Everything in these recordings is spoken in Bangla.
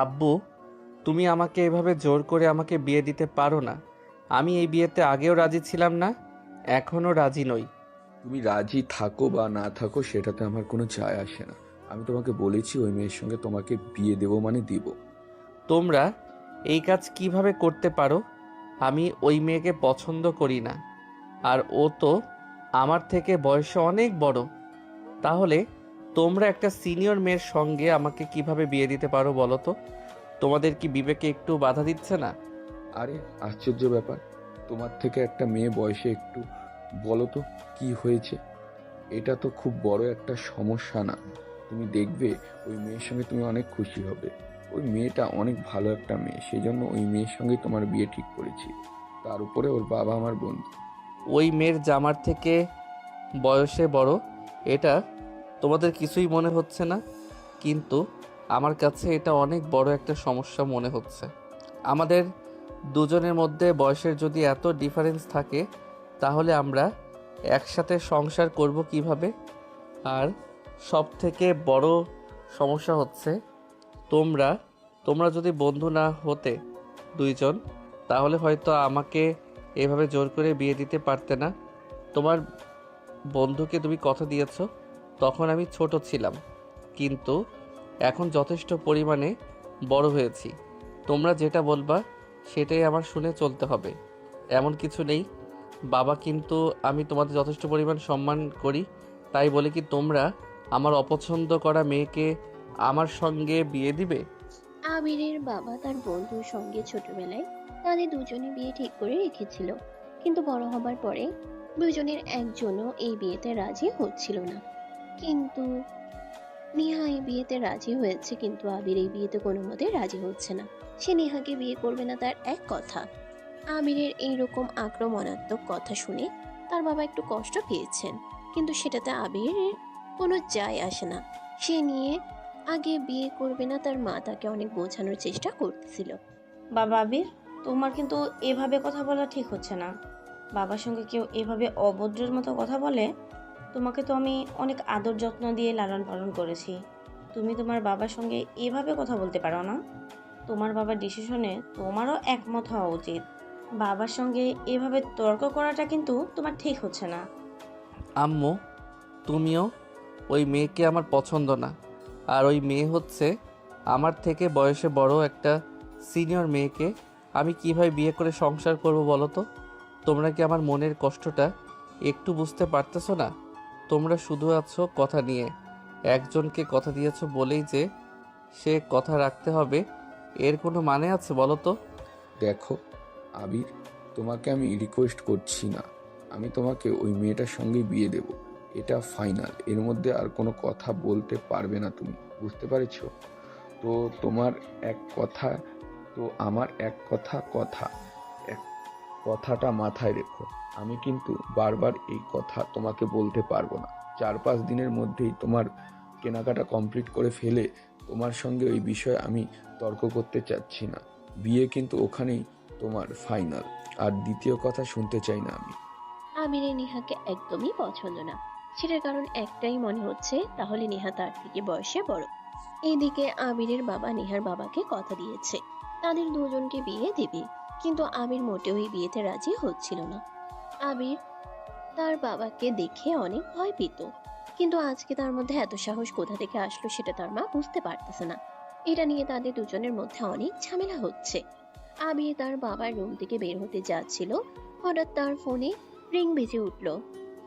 আব্বু, তুমি আমাকে এভাবে জোর করে আমাকে বিয়ে দিতে পারো না। আমি এই বিয়েতে আগেও রাজি ছিলাম না, এখনও রাজি নই। তুমি রাজি থাকো বা না থাকো সেটাতে আমার কোনো যায় আসে না। আমি তোমাকে বলেছি ওই মেয়ের সঙ্গে তোমাকে বিয়ে দেবো মানে দিব। তোমরা এই কাজ কিভাবে করতে পারো? আমি ওই মেয়েকে পছন্দ করি না, আর ও তো আমার থেকে বয়সে অনেক বড়। তাহলে তোমরা একটা সিনিয়র মেয়ের সঙ্গে আমাকে কিভাবে বিয়ে দিতে পারো বলো তো? তোমাদের কি বিবেকে একটু বাধা দিচ্ছে না? আরে আশ্চর্য ব্যাপার, তোমার থেকে একটা মেয়ে বয়সে একটু, বলো তো কি হয়েছে? এটা তো খুব বড় একটা সমস্যা না। তুমি দেখবে ওই মেয়ের সঙ্গে তুমি অনেক খুশি হবে। ওই মেয়েটা অনেক ভালো একটা মেয়ে, সেই জন্য ওই মেয়ের সঙ্গে তোমার বিয়ে ঠিক করেছি। তার উপরে ওর বাবা আমার বন্ধু। ওই মেয়ের জামার থেকে বয়সে বড়, এটা তোমাদের কিছুই মনে হচ্ছে না, কিন্তু আমার কাছে এটা অনেক বড় একটা সমস্যা মনে হচ্ছে। আমাদের দুজনের মধ্যে বয়সের যদি এত ডিফারেন্স থাকে, তাহলে আমরা একসাথে সংসার করব কিভাবে? আর সব থেকে বড় সমস্যা হচ্ছে, তোমরা তোমরা যদি বন্ধু না হতে দুইজন, তাহলে হয়তো আমাকে এভাবে জোর করে বিয়ে দিতে পারতে না। তোমার বন্ধুকে তুমি কথা দিয়েছো, তখন আমি ছোট ছিলাম, কিন্তু এখন যথেষ্ট পরিমাণে বড় হয়েছি। তোমরা যেটা বলবা সেটাই আমার শুনে চলতে হবে, এমন কিছু নেই। বাবা, কিন্তু আমি তোমাদের যথেষ্ট পরিমাণ সম্মান করি, তাই বলে কি তোমরা আমার অপছন্দ করা মেয়েকে আমার সঙ্গে বিয়ে দিবে? আবিরের বাবা তার বন্ধুর সঙ্গে ছোটবেলায় তাদের দুজনে বিয়ে ঠিক করে রেখেছিল, কিন্তু বড় হবার পরে দুজনের একজনও এই বিয়েতে রাজি হচ্ছিল না। কিন্তু নেহা এই বিয়েতে রাজি হয়েছে, কিন্তু আবির এই বিয়েতে কোনো মতে রাজি হচ্ছে না। সে নেহাকে বিয়ে করবে না, তার এক কথা। আবিরের এইরকম আক্রমণাত্মক কথা শুনে তার বাবা একটু কষ্ট পেয়েছেন, কিন্তু সেটাতে আবিরের কোনো যায় আসে না। সে নিয়ে আগে বিয়ে করবে না, তার মা তাকে অনেক বোঝানোর চেষ্টা করতেছিল। বাবা আবির, তোমার কিন্তু এভাবে কথা বলা ঠিক হচ্ছে না। বাবার সঙ্গে কেউ এভাবে অভদ্রের মতো কথা বলে? তোমাকে তো আমি অনেক আদর যত্ন দিয়ে লালন পালন করেছি। তুমি তোমার বাবার সঙ্গে এভাবে কথা বলতে পারো না? তোমার বাবার ডিসিশনে তোমারও একমত হওয়া উচিত। বাবার সঙ্গে এভাবে তর্ক করাটা কিন্তু তোমার ঠিক হচ্ছে না। আম্মু, তুমিও, ওই মেয়েকে আমার পছন্দ না। আর ওই মেয়ে হচ্ছে আমার থেকে বয়সে বড় একটা সিনিয়র মেয়েকে আমি কিভাবে বিয়ে করে সংসার করব বলো তো? তোমরা কি আমার মনের কষ্টটা একটু বুঝতে পারতেছো না? তোমরা শুধু আছো কথা নিয়ে, একজনকে কথা দিয়েছো বলেই যে সে কথা রাখতে হবে, এর কোনো মানে আছে বলো তো? দেখো আবির, তোমাকে আমি রিকোয়েস্ট করছি না। আমি তোমাকে ওই মেয়েটার সঙ্গে বিয়ে দেব, এটা ফাইনাল। এর মধ্যে আর কোনো কথা বলতে পারবে না তুমি, বুঝতে পেরেছো? তো তোমার এক কথা, তো আমার এক কথা কথা, এক কথাটা মাথায় রেখো। আমি কিন্তু বারবার এই কথা তোমাকে বলতে পারবো না। 4-5 দিনের মধ্যেই তোমার কেনাকাটা কমপ্লিট করে ফেলে তোমার সঙ্গে ওই বিষয়ে আমি তর্ক করতে চাচ্ছি না। বিয়ে কিন্তু ওখানেই তোমার ফাইনাল। আর দ্বিতীয় কথা শুনতে চাই না আমি। আবিরের নেহাকে একদমই পছন্দ না। সেটার কারণ একটাই মনে হচ্ছে, তাহলে নেহা তার থেকে বয়সে বড়। এইদিকে আবিরের বাবা নেহার বাবাকে কথা দিয়েছে তাদের দুজনকে বিয়ে দেবে, কিন্তু আবির মোটেও এই বিয়েতে রাজি হচ্ছিল না। আবির তার বাবাকে দেখে অনেক ভয় পেত, কিন্তু আজকে তার মধ্যে এত সাহস কোথা থেকে আসলো সেটা তার মা বুঝতে পারতেছে না। এটা নিয়ে তাদের দুজনের মধ্যে অনেক ঝামেলা হচ্ছে। আবির তার বাবার রুম থেকে বের হতে যাচ্ছিল, হঠাৎ তার ফোনে রিং বেজে উঠল।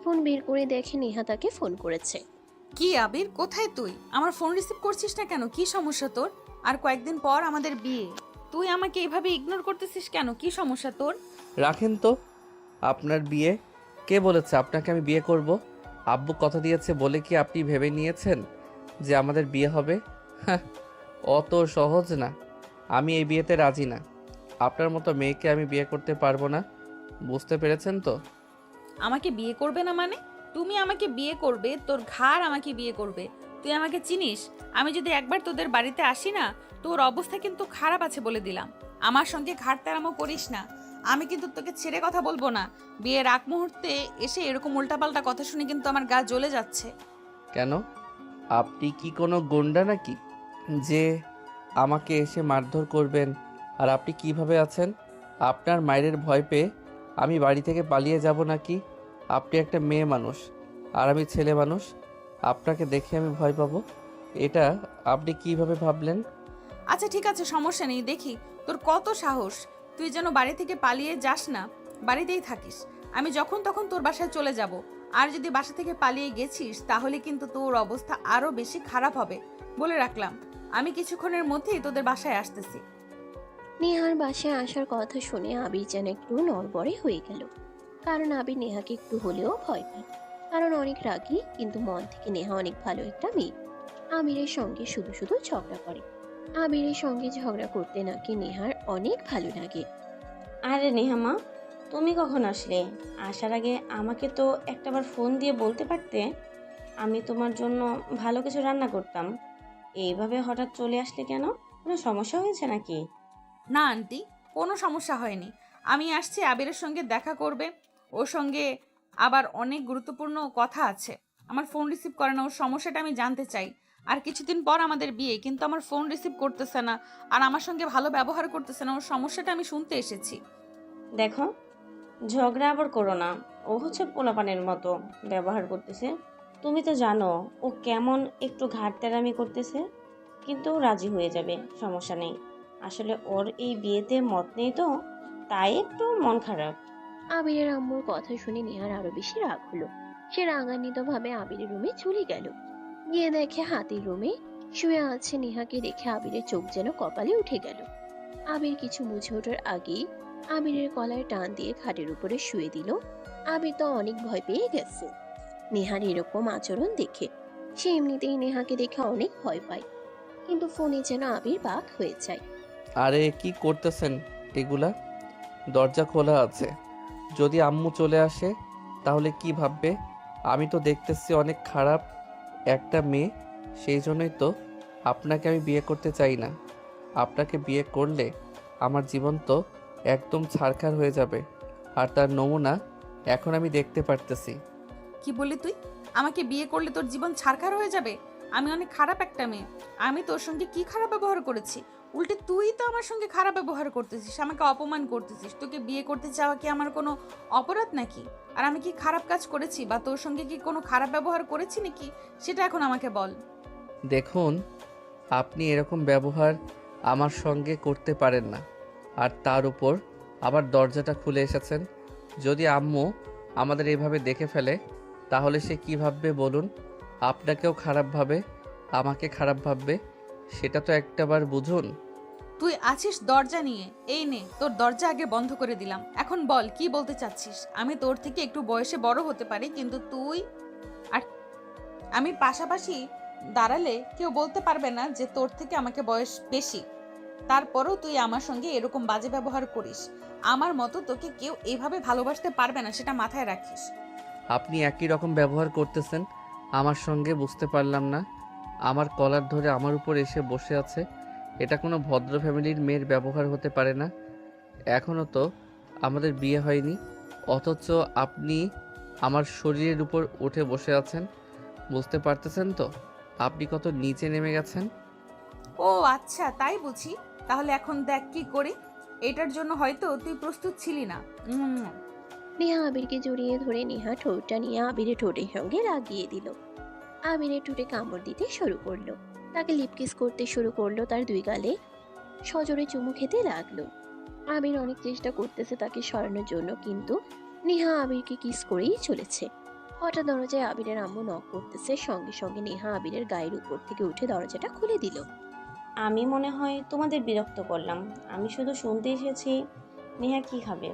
ফোন বের করে দেখে নেহা তাকে ফোন করেছে। কি আবির, কোথায় তুই? আমার ফোন রিসিভ করছিস না কেন? কি সমস্যা তোর? আর কয়েকদিন পর আমাদের বিয়ে, তুই আমাকে এভাবে ইগনোর করতেছিস কেন? কি সমস্যা তোর? রাখেন তো, আপনার বিয়ে? কে বলেছে আপনাকে আমি বিয়ে করব? আব্বু কথা দিয়েছে বলে কি আপনি ভেবে নিয়েছেন যে আমাদের বিয়ে হবে? হ্যাঁ, অত সহজ না। আমি এই বিয়েতে রাজি না। আপনার মতো মেয়েকে আমি বিয়ে করতে পারবো না, বুঝতে পেরেছেন তো? আমাকে বিয়ে করবে না মানে? তুমি আমাকে বিয়ে করবে, তোর ঘাড় আমাকে বিয়ে করবে। তুই আমাকে চিনিস? আমি যদি একবার তোদের বাড়িতে আসি না, তোর অবস্থা কিন্তু খারাপ আছে বলে দিলাম। আমার সঙ্গে ঘাড় তেরামো করিস না। আমি কিন্তু তোকে ছেড়ে কথা বলবো না। বিয়ের আগ মুহূর্তে এসে এরকম উল্টাপাল্টা কথা শুনে কিন্তু আমার গা জ্বলে যাচ্ছে। কেন? আপনি কি কোনো গুন্ডা নাকি যে আমাকে এসে মারধর করবেন। আর আপনি কিভাবে আছেন? আপনার মায়ের ভয় পেয়ে আমি বাড়ি থেকে পালিয়ে যাব নাকি? আপনি একটা মেয়ে মানুষ আর আমি ছেলে মানুষ, আপনাকে দেখে আমি ভয় পাবো, এটা আপনি কিভাবে ভাবলেন? আচ্ছা ঠিক আছে, সমস্যা নেই, দেখি তোর কত সাহস। তুই যেন বাড়ি থেকে পালিয়ে যাস না, বাড়িতেই থাকিস। আমি যখন তখন তোর বাসায় চলে যাব। আর যদি বাসা থেকে পালিয়ে গেছিস তাহলে কিন্তু তোর অবস্থা আরো বেশি খারাপ হবে, বলে রাখলাম। আমি কিছুক্ষণের মধ্যেই তোদের বাসায় আসতেছি। নেহার বাসায় আসার কথা শুনে আবির যেন একটু নড়বড়ে হয়ে গেল। কারণ আবির নেহাকে একটু হলেও ভয় পায়। কারণ অনেক রাগী, কিন্তু মন থেকে নেহা অনেক ভালো একটা মেয়ে। আবিরের সঙ্গে শুধু শুধু ঝগড়া করে। আবিরের সঙ্গে ঝগড়া করতে নাকি নেহার অনেক ভালো লাগে। আরে নেহামা, তুমি কখন আসলে? আসার আগে আমাকে তো একটাবার ফোন দিয়ে বলতে পারতে। আমি তোমার জন্য ভালো কিছু রান্না করতাম। এইভাবে হঠাৎ চলে আসলে কেন? কোনো সমস্যা হয়েছে নাকি? না আন্টি, কোনো সমস্যা হয়নি। আমি আসছি আবিরের সঙ্গে দেখা করবে। ওর সঙ্গে আবার অনেক গুরুত্বপূর্ণ কথা আছে। আমার ফোন রিসিভ করে না, ওর সমস্যাটা আমি জানতে চাই। আর কিছুদিন পর আমাদের বিয়ে, কিন্তু আমার ফোন রিসিভ করতেছে না আর আমার সঙ্গে ভালো ব্যবহার করতেছে না। ওর সমস্যাটা আমি শুনতে এসেছি। দেখো, ঝগড়া আবার করো না। ও হচ্ছে পোলাপানের মতো ব্যবহার করতেছে। তুমি তো জানো ও কেমন একটু ঘাটতেরামি করতেছে, কিন্তু ও রাজি হয়ে যাবে, সমস্যা নেই। আসলে ওর এই বিয়েতে মত নেই তো, তাই একটু মন খারাপ। আবিরের আম্মুর কথা শুনে নেহার আরো বেশি রাগ হলো। সে রাগান্বিত ভাবে আবিরের রুমে চলে গেল। গিয়ে দেখে হাতির রুমে শুয়ে আছে নেহাকে দেখে আবিরের চোখ যেন কপালে উঠে গেল। আবির কিছু বুঝে ওঠার আগেই আবিরের গলায় টান দিয়ে খাটের উপরে শুয়ে দিল। আবির তো অনেক ভয় পেয়ে গেছে নেহার এরকম আচরণ দেখে। সে এমনিতেই নেহাকে দেখে অনেক ভয় পায়, কিন্তু ফোনে যেন আবির বাক হয়ে যায়। আরে কি করতেছেন এগুলা? দরজা খোলা আছে, যদি আম্মু চলে আসে তাহলে কি ভাববে? আমি তো দেখতেছি অনেক খারাপ একটা মেয়ে, সেই জন্যই তো আপনাকে আমি বিয়ে করতে চাই না। আপনাকে বিয়ে করলে আমার জীবন তো একদম ছারখার হয়ে যাবে, আর তার নমুনা এখন আমি দেখতে পারতেছি। কি বললি তুই? আমাকে বিয়ে করলে তোর জীবন ছারখার হয়ে যাবে? আমি অনেক খারাপ একটা মেয়ে। আমি তোর সঙ্গে কি খারাপ ব্যবহার করেছি? উল্টে তুই তো আমার সঙ্গে খারাপ ব্যবহার করতেছিস, আমাকে অপমান করতেছিস। তোকে বিয়ে করতে চাওয়া কি আমার কোনো অপরাধ নাকি? আর আমি কি খারাপ কাজ করেছি বা তোর সঙ্গে কি কোনো খারাপ ব্যবহার করেছি নাকি, সেটা এখন আমাকে বল। দেখুন, আপনি এরকম ব্যবহার আমার সঙ্গে করতে পারেন না, আর তার উপর আবার দরজাটা খুলে এসেছেন। যদি আম্মু আমাদের এভাবে দেখে ফেলে তাহলে সে কী ভাববে বলুন? আপনাকেও খারাপ ভাবে, আমাকে খারাপ ভাববে, সেটা তো একটাবার বুঝুন। তুই আছিস দরজা নিয়ে, এই নে তোর দরজা আগে বন্ধ করে দিলাম। এখন বল কি বলতে চাচ্ছিস? আমি তোর থেকে একটু বয়সে বড় হতে পারি, কিন্তু তুই আর আমি পাশাপাশি দাঁড়ালে কেউ বলতে পারবে না যে তোর থেকে আমাকে বয়স বেশি। তারপরেও তুই আমার সঙ্গে এরকম বাজে ব্যবহার করিস। আমার মতো তোকে কেউ এইভাবে ভালোবাসতে পারবে না, সেটা মাথায় রাখিস। আপনি একই রকম ব্যবহার করতেছেন আমার সঙ্গে, বুঝতে পারলাম না। আমার কলার ধরে আমার উপর এসে বসে আছে, এটা কোনো ভদ্র ফ্যামিলির মেয়ের ব্যবহার হতে পারে না। এখনও তো আমাদের বিয়ে হয়নি, অথচ আপনি আমার শরীরের উপর উঠে বসে আছেন। বুঝতে পারতেছেন তো আপনি কত নিচে নেমে গেছেন? ও আচ্ছা, তাই বুঝি। তাহলে এখন দেখ কি করি। এটার জন্য হয়তো তুই প্রস্তুত ছিলি না। নেহা আবিরকে জড়িয়ে ধরে নেহা ঠোঁটটা নিয়ে আবিরের ঠোঁটের সঙ্গে লাগিয়ে দিল। আবিরের ঠোঁটে কামড় দিতে শুরু করলো, তাকে লিপকিস করতে শুরু করলো, তার দুই গালে সজোরে চুমু খেতে লাগলো। আবির অনেক চেষ্টা করতেছে তাকে সরানোর জন্য, কিন্তু নেহা আবিরকে কিস করেই চলেছে। হঠাৎ দরজায় আবিরের আম্মু নক করতেছে, সঙ্গে সঙ্গে নেহা আবিরের গায়ের উপর থেকে উঠে দরজাটা খুলে দিল। আমি মনে হয় তোমাদের বিরক্ত করলাম। আমি শুধু শুনতে এসেছি নেহা কি খাবে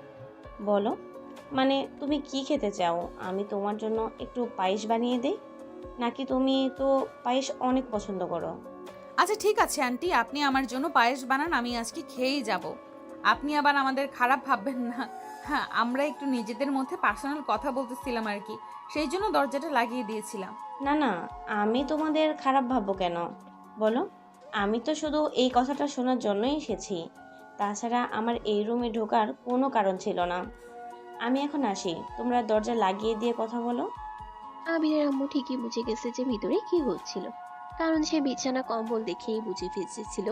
বলো। মানে তুমি কি খেতে চাও? আমি তোমার জন্য একটু পায়েস বানিয়ে দেই, নাকি তুমি তো পায়েস অনেক পছন্দ করো? আচ্ছা ঠিক আছে আন্টি, আপনি আমার জন্য পায়েস বানান, আমি আজকে খেয়েই যাব। আপনি আবার আমাদের খারাপ ভাববেন না। হ্যাঁ, আমরা একটু নিজেদের মধ্যে পার্সোনাল কথা বলতেছিলাম আর কি, সেই জন্য দরজাটা লাগিয়ে দিয়েছিলাম। না না, আমি তোমাদের খারাপ ভাববো কেন বলো? আমি তো শুধু এই কথাটা শোনার জন্যই এসেছি। তাছাড়া আমার এই রুমে ঢোকার কোনো কারণ ছিল না। আমি এখন আসি, তোমরা দরজা লাগিয়ে দিয়ে কথা বলো। আবিরের আম্মু ঠিকই বুঝে গেছে যে ভিতরে কি হচ্ছিল, কারণ সে বিছানা কম্বল দেখেই বুঝে ফেলেছিল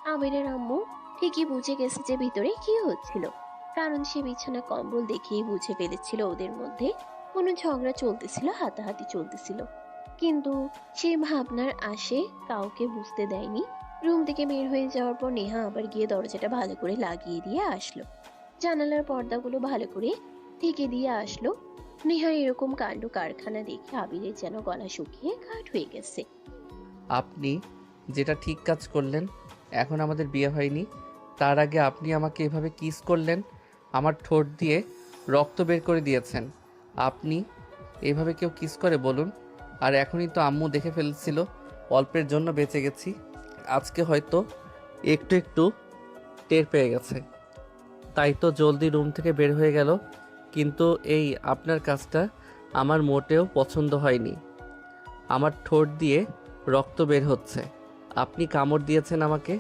আবিরের আম্মু ঠিকই বুঝে গেছে যে ভিতরে কি হচ্ছিল, কারণ সে বিছানা কম্বল দেখেই বুঝে ফেলেছিল ওদের মধ্যে কোনো ঝগড়া চলতেছিল, হাতাহাতি চলতেছিল। কিন্তু সে ভাবনার আসে কাউকে বুঝতে দেয়নি। রুম থেকে বের হয়ে যাওয়ার পর নেহা আবার গিয়ে দরজাটা ভালো করে লাগিয়ে দিয়ে আসলো, জানালার পর্দাগুলো ভালো করে ঢেকে দিয়ে আসলো। নেহা এরকম কাণ্ড কারখানা দেখে আবিরের যেন গলা শুকিয়ে কাঠ হয়ে গেছে। আপনি যেটা ঠিক কাজ করলেন। এখন আমাদের বিয়ে হয়নি, তার আগে আপনি আমাকে এভাবে কিস করলেন, আমার ঠোঁট দিয়ে রক্ত বের করে দিয়েছেন। আপনি এভাবে কেউ কিস করে বলুন? আর এখনই তো আম্মু দেখে ফেলছিল, অল্পের জন্য বেঁচে গেছি। আজকে হয়তো একটু একটু টের পেয়ে গেছে, তাই তো জলদি রুম থেকে বের হয়ে গেল। কিন্তু এই আপনার কাজটা আমার মোটেও পছন্দ হয়নি। আমার ঠোঁট দিয়ে রক্ত বের হচ্ছে, আপনি কামড় দিয়েছেন আমাকে।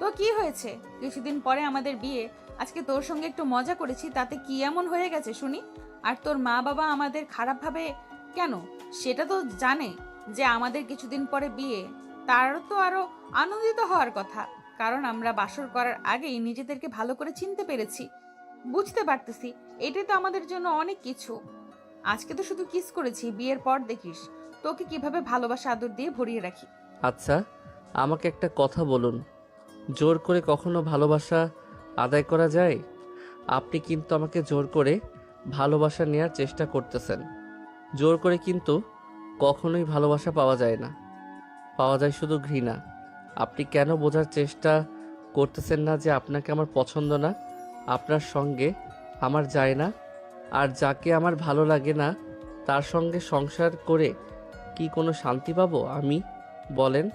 তো কি হয়েছে? কিছুদিন পরে আমাদের বিয়ে, আজকে তোর সঙ্গে একটু মজা করেছি, তাতে কি এমন হয়ে গেছে শুনি? আর তোর মা বাবা আমাদের খারাপ ভাবে কেন? সেটা তো জানে যে আমাদের কিছুদিন পরে বিয়ে, তারও তো আরো আনন্দিত হওয়ার কথা, কারণ আমরা বাসর করার আগেই নিজেদেরকে ভালো করে চিনতে পেরেছি। বুঝতে পারতেছি এটাই তো আমাদের জন্য অনেক কিছু। আজকে তো শুধু কিস করেছি, বিয়ের পর দেখিস তোকে কিভাবে ভালোবাসা আদর দিয়ে ভরিয়ে রাখি। আচ্ছা, আমাকে একটা কথা বলুন, জোর করে কখনো ভালোবাসা আদায় করা যায়? আপনি কিন্তু আমাকে জোর করে ভালোবাসা নেওয়ার চেষ্টা করতেছেন। জোর করে কিন্তু কখনোই ভালোবাসা পাওয়া যায় না, পাওয়া যায় শুধু ঘৃণা। আপনি কেন বোঝার চেষ্টা করতেছেন না যে আপনাকে আমার পছন্দ না, আপনার সঙ্গে আমার যায় না? আর যাকে আমার ভালো লাগে না তার সঙ্গে সংসার করে কি কোনো শান্তি পাবো আমি, বলেন?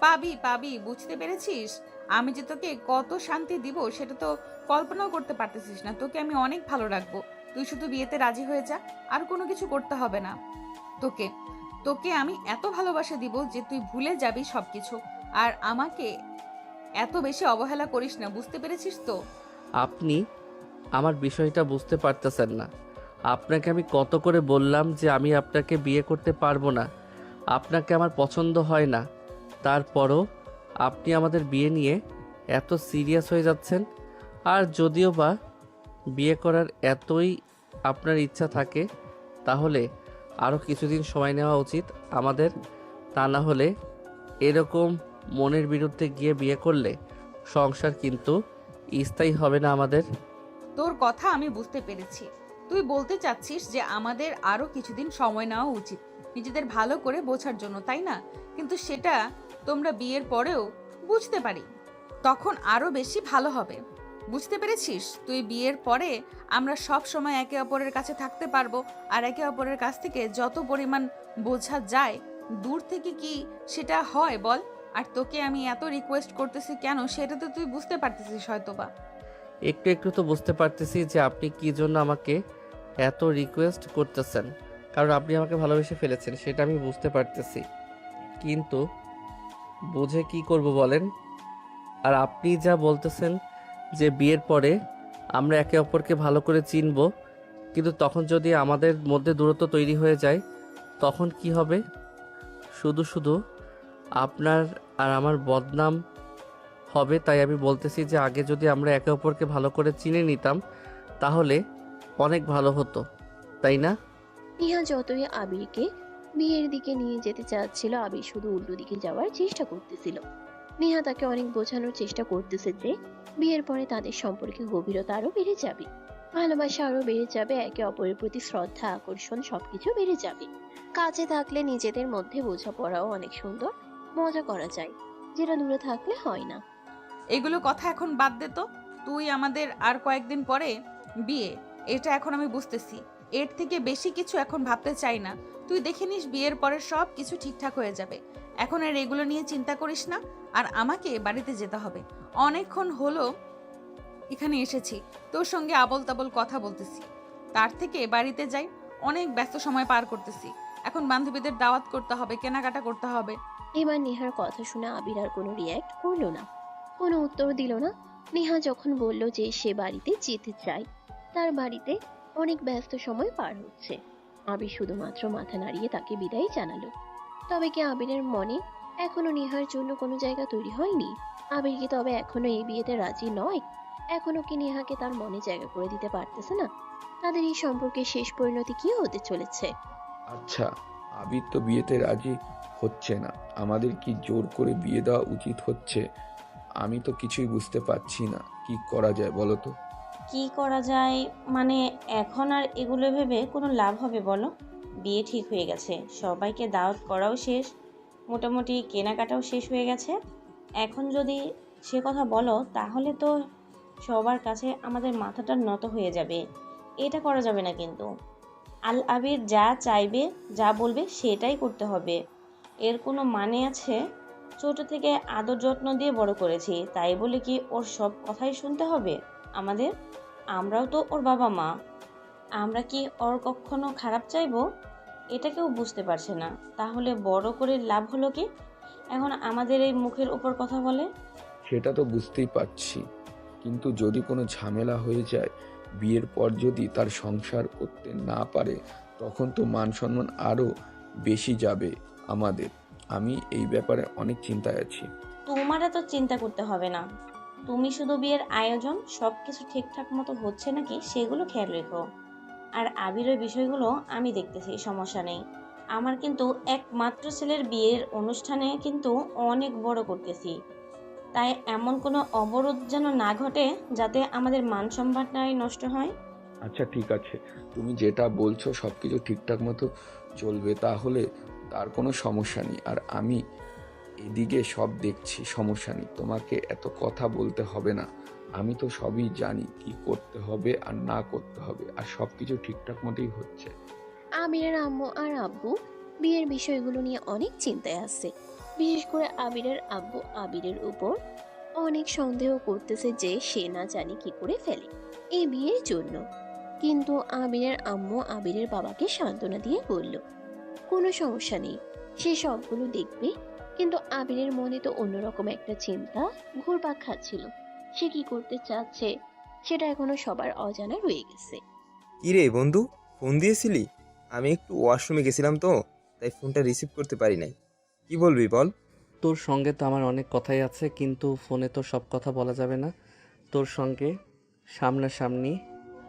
পাবি পাবি, বুঝতে পেরেছিস? আমি যে তোকে কত শান্তি দিব সেটা তো কল্পনাও করতে পারতেছিস না। তোকে আমি অনেক ভালো রাখবো, তুই শুধু বিয়েতে রাজি হয়ে যা, আর কোনো কিছু করতে হবে না তোকে। তোকে আমি এত ভালোবাসা দিব যে তুই ভুলে যাবি সবকিছু, আর আমাকে এত বেশি অবহেলা করিস না, বুঝতে পেরেছিস তো? আপনি আমার বিষয়টা বুঝতে পারতেছেন না। আপনাকে আমি কত করে বললাম যে আমি আপনাকে বিয়ে করতে পারবো না, আপনাকে আমার পছন্দ হয় না। তারপরও আপনি আমাদের বিয়ে নিয়ে এত সিরিয়াস হয়ে যাচ্ছেন। আর যদিও বা বিয়ে করার এতই আপনার ইচ্ছা থাকে, তাহলে আরও কিছুদিন সময় নেওয়া উচিত আমাদের। তা না হলে এরকম মনের বিরুদ্ধে গিয়ে বিয়ে করলে সংসার কিন্তু স্থায়ী হবে না আমাদের। তোর কথা আমি বুঝতে পেরেছি, তুই বলতে চাচ্ছিস যে আমাদের আরো কিছুদিন সময় নেওয়া উচিত নিজেদের ভালো করে বোঝার জন্য, তাই না? কিন্তু সেটা তোমরা বিয়ের পরেও বুঝতে পারি, তখন আরো বেশি ভালো হবে। বুঝতে পেরেছিস? তুই বিয়ের পরে আমরা সব সময় একে অপরের কাছে থাকতে পারবো, আর একে অপরের কাছ থেকে যত পরিমাণ বোঝা যায় দূর থেকে কি সেটা হয় বল? আর তোকে আমি এত রিকোয়েস্ট করতেছি কেন সেটা তো তুই বুঝতে পারতেছিস হয়তোবা। একটু একটু তো বুঝতে পারতেছি যে আপনি কী জন্য আমাকে এত রিকোয়েস্ট করতেছেন, কারণ আপনি আমাকে ভালোবেসে ফেলেছেন, সেটা আমি বুঝতে পারতেছি। কিন্তু বুঝে কি করব বলেন? আর আপনি যা বলতেছেন যে বিয়ের পরে আমরা একে অপরকে ভালো করে চিনব, কিন্তু তখন যদি আমাদের মধ্যে দূরত্ব তৈরি হয়ে যায় তখন কি হবে? শুধু শুধু আপনার আর আমার বদনাম হবে। তাই আমি বলতেছি যে আগে যদি আমরা একে অপরকে ভালো করে চিনে নিতাম তাহলে অনেক ভালো হতো, তাই না? নেহা যতই আবিরকে বিয়ের দিকে নিয়ে যেতে চাচ্ছিল, আবির শুধু উল্টো দিকে যাওয়ার চেষ্টা করতেছিল। নেহা তাকে অনেক বোঝানোর চেষ্টা করতেছে যে বিয়ের পরে তাদের সম্পর্কে গভীরতা আরো বেড়ে যাবে, ভালোবাসা আরো বেড়ে যাবে, একে অপরের প্রতি শ্রদ্ধা আকর্ষণ সবকিছু বেড়ে যাবে। কাছে থাকলে নিজেদের মধ্যে বোঝাপড়াও অনেক সুন্দর মজা করা যায়, যেটা দূরে থাকলে হয় না। এগুলো কথা এখন বাদ দে তো। তুই আমাদের আর কয়েকদিন পরে বিয়ে, এটা এখন আমি বুঝতেছি। এর থেকে বেশি কিছু এখন ভাবতে চাই না। তুই দেখে নিস বিয়ের পরে সব কিছু ঠিকঠাক হয়ে যাবে। এখন আর এগুলো নিয়ে চিন্তা করিস না। আর আমাকে বাড়িতে যেতে হবে, অনেকক্ষণ হলো এখানে এসেছি, তোর সঙ্গে আবল তাবল কথা বলতেছি, তার থেকে বাড়িতে যাই। অনেক ব্যস্ত সময় পার করতেছি, এখন বান্ধবীদের দাওয়াত করতে হবে, কেনাকাটা করতে হবে। এবার নেহার কথা শুনে আবির আর কোনো রিয়্যাক্ট করলো না, কোনো উত্তর দিল না। নেহা যখন বলল যে সে বাড়িতে যেতে চায়, তার বাড়িতে অনেক ব্যস্ত সময় পার হচ্ছে, আবির শুধুমাত্র মাথা নাড়িয়ে তাকে বিদায় জানালো। তবে কি আবিরের মনে এখনো নেহার জন্য কোনো জায়গা তৈরি হয়নি। আবির কি তবে এখনো এই বিয়েতে রাজি নয়? এখনো কি নেহাকে তার মনে জায়গা করে দিতে পারতেছে না? তাদের এই সম্পর্কের শেষ পরিণতি কি হতে চলেছে? আচ্ছা, আবির তো বিয়েতে রাজি হচ্ছে না, আমাদের কি জোর করে বিয়ে দেওয়া উচিত হচ্ছে? আমি তো কিছুই বুঝতে পারছি না, কি করা যায় বলো তো? কি করা যায় মানে? এখন আর এগুলো ভেবে কোনো লাভ হবে বলো? বিয়ে ঠিক হয়ে গেছে, সবাইকে দাওয়াত করাও শেষ, মোটামুটি কেনাকাটাও শেষ হয়ে গেছে। এখন যদি সে কথা বলো তাহলে তো সবার কাছে আমাদের মাথাটা নত হয়ে যাবে। এটা করা যাবে না কিন্তু। আল আবির যা চাইবে, যা বলবে সেটাই করতে হবে। এর কোনো মানে আছে? ছোট থেকে আদর যত্ন দিয়ে বড় করেছি, তাই বলে কি ওর সব কথাই শুনতে হবে আমাদের? আমরাও তো ওর বাবা মা। আমরা কি ওর কখনো খারাপ চাইবো? এটা কেউ বুঝতে পারছে না। তাহলে বড় করে লাভ হলো কি? এখন আমাদের এই মুখের উপর কথা বলে। সেটা তো বুঝতেই পারছি, কিন্তু যদি কোনো ঝামেলা হয়ে যায়, বিয়ের পর যদি তার সংসার করতে না পারে, তখন তো মান সম্মান আরো বেশি যাবে আমাদের। আমি এই ব্যাপারে অনেক চিন্তায় আছি। তোমার এত চিন্তা করতে হবে না। তুমি শুধু বিয়ের আয়োজন, সব কিছু ঠিকঠাক মতো হচ্ছে নাকি সেগুলো খেয়াল রেখো। আর আবিরের বিষয়গুলো আমি দেখতেছি, সমস্যা নেই। আমার কিন্তু একমাত্র ছেলের বিয়ের অনুষ্ঠানে কিন্তু অনেক বড় করতেছি, তাই এমন কোনো অবরোধ যেন না ঘটে যাতে আমাদের মান সম্মানটাই নষ্ট হয়। আচ্ছা ঠিক আছে, তুমি যেটা বলছো সবকিছু ঠিকঠাক মতো চলবে, তাহলে তার কোনো সমস্যা নেই। আর আমি এদিকে সব দেখছি, সমস্যা নেই, তোমাকে এত কথা বলতে হবে না। আমি তো সবই জানি কি করতে হবে আর না করতে হবে, আর সবকিছু ঠিকঠাক মতোই হচ্ছে। আবিরের আম্মু আর আব্বু বিয়ের বিষয়গুলো নিয়ে অনেক চিন্তায় আছে। বিশেষ করে আবিরের আব্বু আবিরের উপর অনেক সন্দেহ করতেছে যে সে না জানি কি করে ফেলে এই বিয়ের জন্য। কিন্তু আবিরের আম্মু আবিরের বাবাকে সান্ত্বনা দিয়ে বলল, কোনো সমস্যা নেই, সে সবগুলো দেখবে। কিন্তু আবিরের মনে তো অন্যরকম একটা চিন্তা ঘুরপাক খাচ্ছিল। সে কি করতে চাচ্ছে সেটা এখনো সবার অজানা রয়ে গেছে। কি রে বন্ধু, ফোন দিয়েছিলি? আমি একটু ওয়াশরুমে গেছিলাম তো, তাই ফোনটা রিসিভ করতে পারি নাই। কি বলবি বল? তোর সঙ্গে তো আমার অনেক কথাই আছে, কিন্তু ফোনে তো সব কথা বলা যাবে না। তোর সঙ্গে সামনাসামনি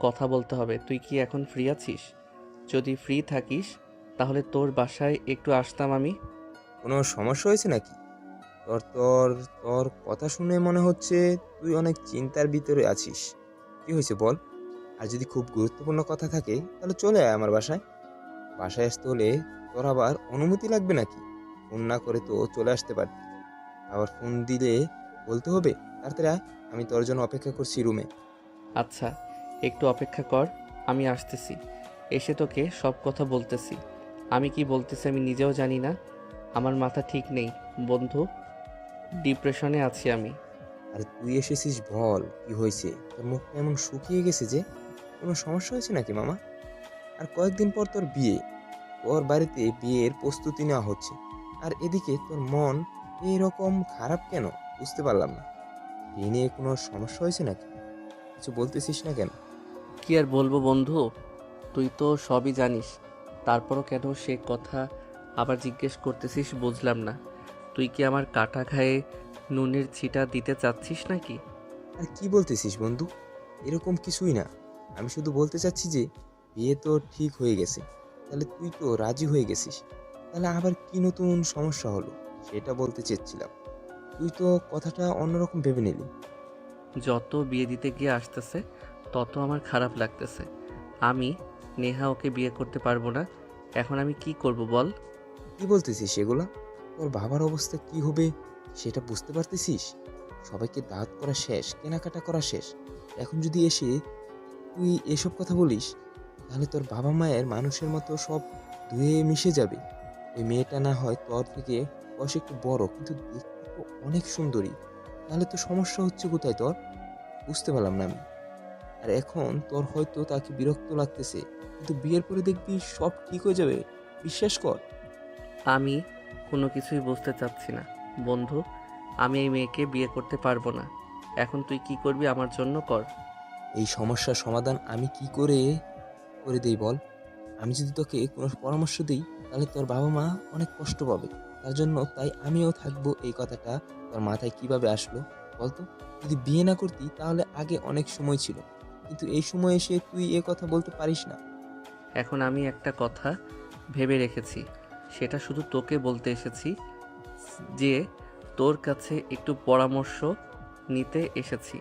কথা বলতে হবে। তুই কি এখন ফ্রি আছিস? যদি ফ্রি থাকিস তাহলে তোর বাসায় একটু আসতাম আমি। কোনো সমস্যা হয়েছে নাকি? তোর তোর তোর কথা শুনে মনে হচ্ছে তুই অনেক চিন্তার ভিতরে আছিস। কি হয়েছে বল? আর যদি খুব গুরুত্বপূর্ণ কথা থাকে তাহলে চলে আয় আমার বাসায়। বাসায় আসতে হলে তোর আবার অনুমতি লাগবে নাকি? ফোন না করে তো চলে আসতে পারতি। আবার ফোন দিলে বলতে হবে তাড়াতাড়ি আয়, আমি তোর জন্য অপেক্ষা করছি রুমে। আচ্ছা, একটু অপেক্ষা কর, আমি আসতেছি। এসে তোকে সব কথা বলতেছি। আমি কি বলতেছি আমি নিজেও জানি না। আমার মাথা ঠিক নেই বন্ধু, ডিপ্রেশনে আছি আমি। আর তুই এসেছিস, বল কি হয়েছে? তোর মুখটা এমন শুকিয়ে গেছে যে, কোনো সমস্যা হয়েছে নাকি মামা? আর কয়েকদিন পর তোর বিয়ে, তোর বাড়িতে বিয়ের প্রস্তুতি নেওয়া হচ্ছে, আর এদিকে তোর মন এইরকম খারাপ কেন? বুঝতে পারলাম না। এই নিয়ে কোনো সমস্যা হয়েছে নাকি? কিছু বলতেছিস না কেন? কি আর বলবো বন্ধু, তুই তো সবই জানিস, তারপরও কেন সে কথা আবার জিজ্ঞেস করতেছিস বুঝলাম না। তুই কি আমার কাটা খায়ে নুনের ছিটা দিতে চাচ্ছিস নাকি? আর কি বলতেছিস বন্ধু? এরকম কিছুই না। আমি শুধু বলতে চাচ্ছি যে বিয়ে তো ঠিক হয়ে গেছে, তাহলে তুই তো রাজি হয়ে গেছিস, তাহলে আবার কি নতুন সমস্যা হলো সেটা বলতে চেয়েছিলাম। তুই তো কথাটা অন্যরকম ভেবে নিলি। যত বিয়ে দিতে গিয়ে আসতেছে তত আমার খারাপ লাগতেছে। আমি নেহা ওকে বিয়ে করতে পারবো না। এখন আমি কি করব বল? কি বলতেছিস সেগুলা? তোর বাবার অবস্থা কি হবে সেটা বুঝতে পারতেছিস? সবাইকে দাওয়াত করা শেষ, কেনাকাটা করা শেষ, এখন যদি এসে তুই এসব কথা বলিস, তাহলে তোর বাবা মায়ের মানুষের মতো সব ধুয়ে মিশে যাবে। ওই মেয়েটা না হয় তোর থেকে বয়স একটু বড়, কিন্তু দেখতে তো অনেক সুন্দরী। তাহলে তো সমস্যা হচ্ছে কোথায় তোর? বুঝতে পারলাম না আমি। আর এখন তোর হয়তো তাকে বিরক্ত লাগতেছে, কিন্তু বিয়ের পরে দেখবি সব ঠিক হয়ে যাবে, বিশ্বাস কর। আমি কোনো কিছুই বুঝতে চাচ্ছি না বন্ধু। আমি এই মেয়েকে বিয়ে করতে পারবো না। এখন তুই কি করবি আমার জন্য কর। এই সমস্যার সমাধান আমি কি করে করে দেই বল? আমি যদি তোকে কোনো পরামর্শ দিই তাহলে তোর বাবা মা অনেক কষ্ট পাবে। তার জন্য তাই আমিও থাকবো, এই কথাটা তোর মাথায় কিভাবে আসলো বলতো? যদি বিয়ে না করতি তাহলে আগে অনেক সময় ছিল, কিন্তু এই সময় এসে তুই এ কথা বলতে পারিস না। এখন আমি একটা কথা ভেবে রেখেছি, সেটা শুধু তোকে বলতে এসেছি, যে তোর কাছে একটু পরামর্শ নিতে এসেছি।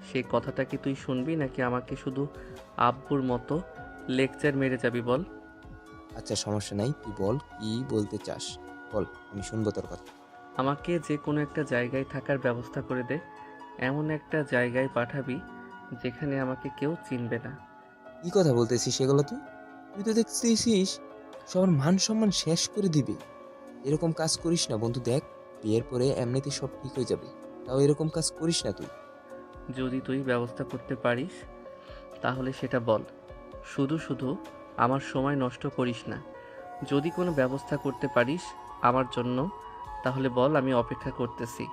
সেই কথাটা কি তুই শুনবি নাকি আমাকে শুধু আব্বুর মতো লেকচার মেরে যাবি বল? আচ্ছা সমস্যা নাই, তুই বল কি বলতে চাস, বল, আমি শুনবো তোর কথা। আমাকে যে কোনো একটা জায়গায় থাকার ব্যবস্থা করে দে। এমন একটা জায়গায় পাঠাবি যেখানে আমাকে কেউ চিনবে না। কি কথা বলতেছিস সেগুলো? তুই তুই তো দেখতেছিস সবার মান সম্মান শেষ করে দিবে। এরকম কাজ করিস না বন্ধু, দেখ বিয়ের পরে এমনিতে সব ঠিক হয়ে যাবে, তাও এরকম কাজ করিস না তুই। যদি তুই ব্যবস্থা করতে পারিস তাহলে সেটা বল। শুধু শুধু আমার সময় নষ্ট করিস না। যদি কোনো ব্যবস্থা করতে পারিস আমার জন্য তাহলে বল, আমি অপেক্ষা করতেছি।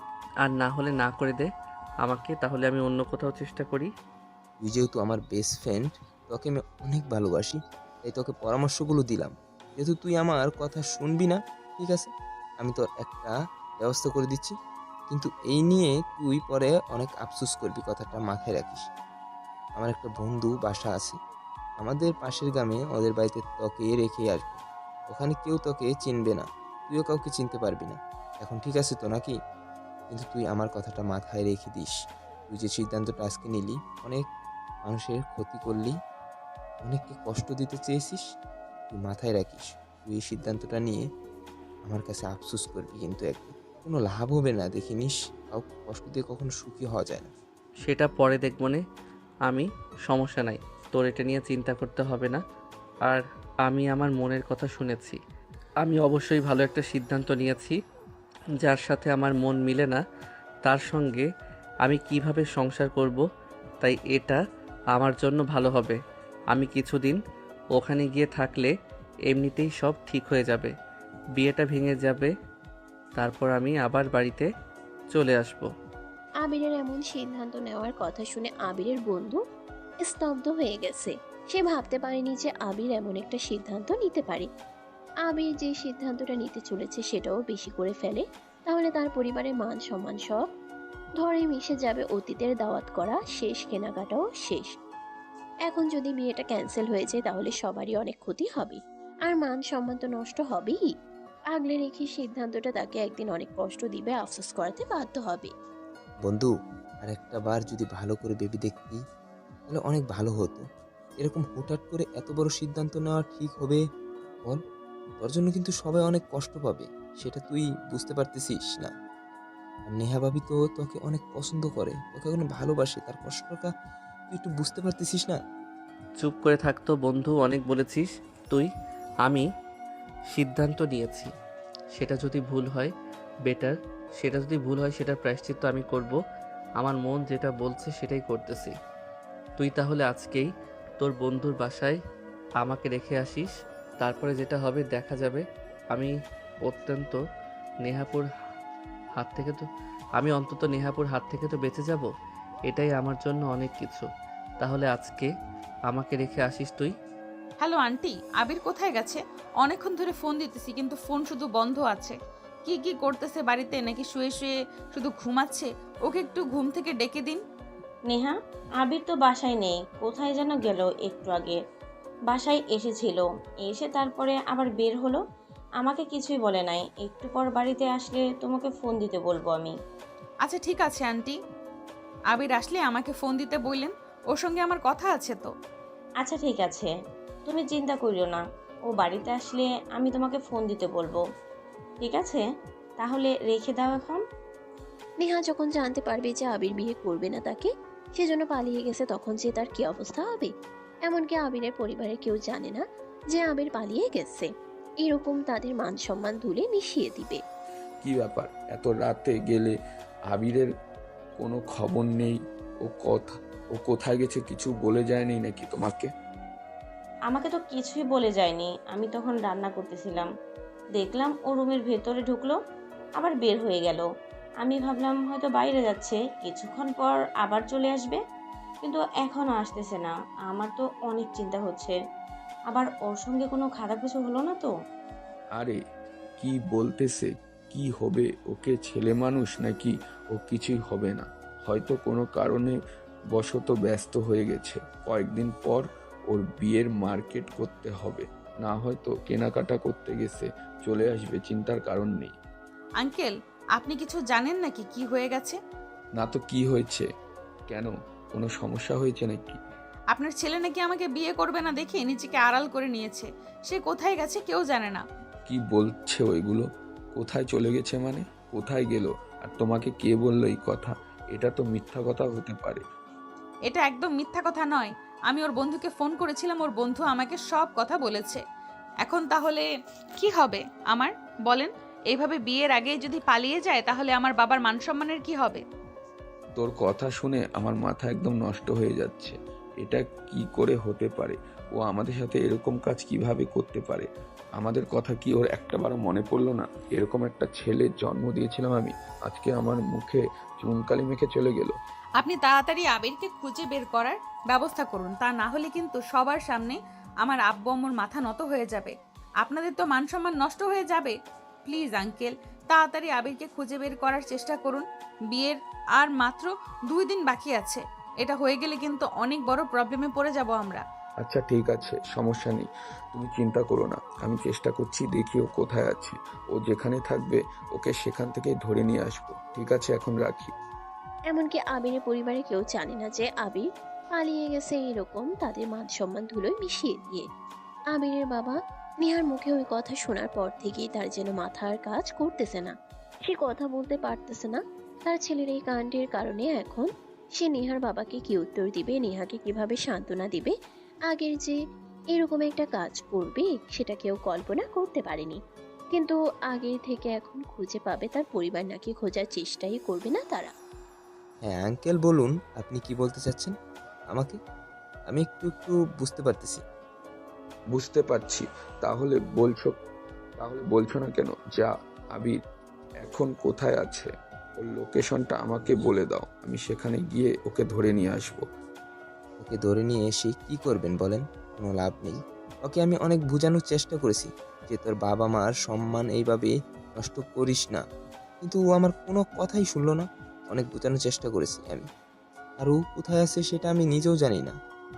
আর না হলে না করে দে আমাকে, তাহলে আমি অন্য কোথাও চেষ্টা করি। তুই যেহেতু আমার বেস্ট ফ্রেন্ড, তোকে আমি অনেক ভালোবাসি, তাই তোকে পরামর্শগুলো দিলাম। যেহেতু তুই আমার কথা শুনবি না, ঠিক আছে, আমি তোর একটা ব্যবস্থা করে দিচ্ছি, কিন্তু এই নিয়ে তুই পরে অনেক আফসোস করবি, কথাটা মাথায় রাখিস। আমার একটা বন্ধু বাসা আছে আমাদের পাশের গ্রামে, ওদের বাড়িতে তোকে রেখে আসবো। ওখানে কেউ তোকে চিনবে না, তুইও কাউকে চিনতে পারবি না। এখন ঠিক আছে তো নাকি? কিন্তু তুই আমার কথাটা মাথায় রেখে দিস। তুই যে সিদ্ধান্তটা আজকে নিলি, অনেক মানুষের ক্ষতি করলি, অনেককে কষ্ট দিতে চেয়েছিস, তুই মাথায় রাখিস। তুই এই সিদ্ধান্তটা নিয়ে আমার কাছে আফসোস করবি, কিন্তু একদিন কোনো লাভ হবে না, দেখে নিস। কাউকে কষ্ট দিয়ে কখনো সুখী হওয়া যায় না। সেটা পরে দেখব নে। আমি, সমস্যা নাই, তোর এটা নিয়ে চিন্তা করতে হবে না। আর আমি আমার মনের কথা শুনেছি। আমি অবশ্যই ভালো একটা সিদ্ধান্ত নিয়েছি। যার সাথে আমার মন মিলে না তার সঙ্গে আমি কিভাবে সংসার করব, তাই এটা আমার জন্য ভালো হবে। আমি কিছুদিন ওখানে গিয়ে থাকলে এমনিতেই সব ঠিক হয়ে যাবে, বিয়েটা ভেঙে যাবে, তারপর আমি আবার বাড়িতে চলে আসব। আবিরের এমন সিদ্ধান্ত নেওয়ার কথা শুনে আবিরের বন্ধু স্তব্ধ হয়ে গেছে। সে ভাবতে পারেনি যে আবির এমন একটা সিদ্ধান্ত নিতে পারে। আবির যে সিদ্ধান্তটা নিতে চলেছে সেটাও বেশি করে ফেলে, তাহলে তার পরিবারের মান সম্মান সব ধরে মিশে যাবে। অতীতের দাওয়াত করা শেষ, কেনাকাটাও শেষ। এখন যদি বিয়েটা ক্যান্সেল হয়ে যায় তাহলে সবারই অনেক ক্ষতি হবে, আর মান সম্মান তো নষ্ট হবেই। আগলে রেখে সিদ্ধান্তটা তাকে একদিন অনেক কষ্ট দিবে, আফসোস করাতে বাধ্য হবে। বন্ধু, আর একটা বার যদি ভালো করে ভেবে দেখতি তাহলে অনেক ভালো হতো। এরকম হুটহাট করে এত বড় সিদ্ধান্ত নেওয়া ঠিক হবে বল? তোর জন্য কিন্তু সবাই অনেক কষ্ট পাবে, সেটা তুই বুঝতে পারতেছিস না। আর নেহা ভাবি তো তোকে অনেক পছন্দ করে, তোকে অনেক ভালোবাসে, তার কষ্টটা তুই একটু বুঝতে পারতেছিস না? চুপ করে থাকতো বন্ধু, অনেক বলেছিস তুই। আমি সিদ্ধান্ত নিয়েছি, সেটা যদি ভুল হয় বেটার, সেটা যদি ভুল হয় সেটার প্রায়শ্চিত্ত আমি করব। আমার মন যেটা বলছে সেটাই করতেছি। তুই তাহলে আজকেই তোর বন্ধুর বাসায় আমাকে রেখে আসিস, তারপরে যেটা হবে দেখা যাবে। আমি অত্যন্ত নেহাপুর হাত থেকে তো আমি অন্তত নেহাপুর হাত থেকে তো বেঁচে যাব, এটাই আমার জন্য অনেক কিছু। তাহলে আজকে আমাকে রেখে আসিস তুই। হ্যালো আন্টি, আবির কোথায় গেছে? অনেকক্ষণ ধরে ফোন দিতেছি কিন্তু ফোন শুধু বন্ধ আছে। কি কি করতেছে বাড়িতে, নাকি শুয়ে শুয়ে শুধু ঘুমাচ্ছে? ওকে একটু ঘুম থেকে ডেকে দিন। নেহা, আবির তো বাসায় নেই, কোথায় যেন গেল একটু আগে। বাসায় এসেছিল, এসে তারপরে আবার বের হলো, আমাকে কিছুই বলে নাই। একটু পর বাড়িতে আসলে তোমাকে ফোন দিতে বলবো আমি। আচ্ছা ঠিক আছে আন্টি, আবির আসলে আমাকে ফোন দিতে বললেন, ওর সঙ্গে আমার কথা আছে তো। আচ্ছা ঠিক আছে, তুমি চিন্তা করিও না, ও বাড়িতে আসলে আমি তোমাকে ফোন দিতে বলবো। ঠিক আছে, তাহলে রেখে দাও এখন। নেহা যখন জানতে পারবে যে আবির বিয়ে করবে না তাকে, সেজন্য পালিয়ে গেছে, তখন যে তার কি অবস্থা হবে। এমনকি আবিরের পরিবারের কেউ জানে না যে আবির পালিয়ে গেছে। এরকম তাদের মান সম্মান ধুলে মিশিয়ে দিবে। কি ব্যাপার, এত রাতে গেলে? আবিরের কোনো খবর নেই? ও কোথায় গেছে কিছু বলে যায়নি নাকি তোমাকে? আমাকে তো কিছুই বলে যায়নি, আমি তখন রান্না করতেছিলাম, দেখলাম ও রুমের ভেতরে ঢুকলো, আবার বের হয়ে গেল। আমি ভাবলাম হয়তো বাইরে যাচ্ছে, কিছুক্ষণ পর আবার চলে আসবে, কিন্তু এখনও আসতেছে না। আমার তো অনেক চিন্তা হচ্ছে, আবার ওর সঙ্গে কোনো খারাপ কিছু হলো না তো? আরে কি বলতেছে? কি হবে? ওকে ছেলে মানুষ নাকি ও কিছুই হবে না? হয়তো কোনো কারণে বশত ব্যস্ত হয়ে গেছে। কয়েকদিন পর ওর বিয়ের মার্কেট করতে হবে, না হয়তো কেনাকাটা করতে গেছে, চলে আসবে, চিন্তার কারণ নেই। আঙ্কেল, আপনি কিছু জানেন নাকি কি হয়ে গেছে? না তো কি হয়েছে? কেন, কোনো সমস্যা হয়েছে নাকি? আপনার ছেলে নাকি আমাকে বিয়ে করবে না দেখে নিজেকে আড়াল করে নিয়েছে। সে কোথায় গেছে কেউ জানে না। কি বলছে ওইগুলো? কোথায় চলে গেছে মানে? কোথায় গেল? আর তোমাকে কে বললো এই কথা? এটা তো মিথ্যা কথা হতে পারে। এটা একদম মিথ্যা কথা নয়। আমি ওর বন্ধুকে ফোন করেছিলাম, ওর বন্ধু আমাকে সব কথা বলেছে। এখন তাহলে কি হবে আমার, বলেন? এইভাবে বিয়ের আগে যদি পালিয়ে যায় তাহলে আমার বাবার মান সম্মানের কি হবে? তোর কথা শুনে আমার মাথা একদম নষ্ট হয়ে যাচ্ছে। এটা কি করে হতে পারে? ও আমাদের সাথে এরকম কাজ কিভাবে করতে পারে? আমাদের কথা কি ওর একটাবারও মনে পড়লো না? এরকম একটা ছেলের জন্ম দিয়েছিলাম আমি, আজকে আমার মুখে চুনকালি মেখে চলে গেল। আপনি তাড়াতাড়ি আবিরকে খুঁজে বের করার ব্যবস্থা করুন, তা না হলে কিন্তু সবার সামনে আমার আব্বু আম্মুর মাথা নত হয়ে যাবে। আপনাদের তো মান সম্মান নষ্ট হয়ে যাবে। প্লিজ আঙ্কেল, তাড়াতাড়ি আবিরকে খুঁজে বের করার চেষ্টা করুন। বিয়ের আর মাত্র 2 দিন বাকি আছে। এটা হয়ে গেলে কিন্তু অনেক বড় প্রবলেমে পড়ে যাব আমরা। আচ্ছা ঠিক আছে, সমস্যা নেই, তুমি চিন্তা করো না। আমি চেষ্টা করছি, দেখি ও কোথায় আছে। ও যেখানে থাকবে ওকে সেখান থেকে ধরে নিয়ে আসবো। ঠিক আছে, এখন রাখি। এমনকি আবিরের পরিবারে কেউ জানে না যে আবির পালিয়ে গেছে, এরকম তাদের মান সম্মান ধুলোয় মিশিয়ে দিয়ে। আবিরের বাবা নেহার মুখে ওই কথা শোনার পর থেকেই তার যেন মাথার কাজ করতেছে না। সে কথা বলতে পারতেছে না। তার ছেলের এই কাণ্ডের কারণে এখন সে নেহার বাবাকে কি উত্তর দিবে, নেহাকে কিভাবে সান্ত্বনা দিবে। আগের যে এরকম একটা কাজ করবে সেটা কেউ কল্পনা করতে পারেনি। কিন্তু আগের থেকে এখন খুঁজে পাবে তার পরিবার নাকি খোঁজার চেষ্টাই করবে না তারা। হ্যাঁ আঙ্কেল, বলুন আপনি কি বলতে চাচ্ছেন আমাকে? আমি একটু একটু বুঝতে পারতেছি। বুঝতে পারছি। তাহলে বলছো না কেন? যা, আবির এখন কোথায় আছে ওর লোকেশনটা আমাকে বলে দাও, আমি সেখানে গিয়ে ওকে ধরে নিয়ে আসবো। ওকে ধরে নিয়ে এসে কি করবেন বলেন? কোনো লাভ নেই। ওকে আমি অনেক বোঝানোর চেষ্টা করেছি যে তোর বাবা মার সম্মান এইভাবে নষ্ট করিস না, কিন্তু ও আমার কোনো কথাই শুনলো না। অনেক বোঝানোর চেষ্টা করেছি আমি। আর ও কোথায় আছে সেটা আমি নিজেও জানি না।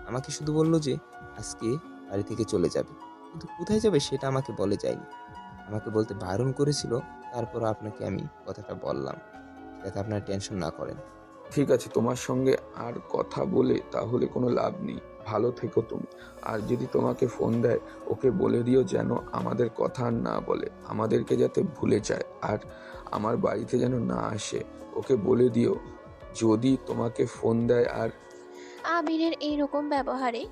আমাকে শুধু বলল যে আজকে বাড়ি থেকে চলে যাবে, কিন্তু কোথায় যাবে সেটা আমাকে বলে যায়নি। আমাকে বলতে বারণ করেছিল, তারপর আপনাকে আমি কথাটা বললাম যাতে আপনারা টেনশন না করেন। ঠিক আছে, তোমার সঙ্গে আর কথা বলে তাহলে কোনো লাভ নেই। ভালো থেকো তুমি। আর যদি তোমাকে ফোন দেয় ওকে বলে দিও যেন আমাদের কথা আর না বলে, আমাদেরকে যাতে ভুলে যায়, আর আমার বাড়িতে যেন না আসে। ওকে বলে দিও যদি তোমাকে ফোন দেয়। আর আবিরের এইরকম ব্যবহারে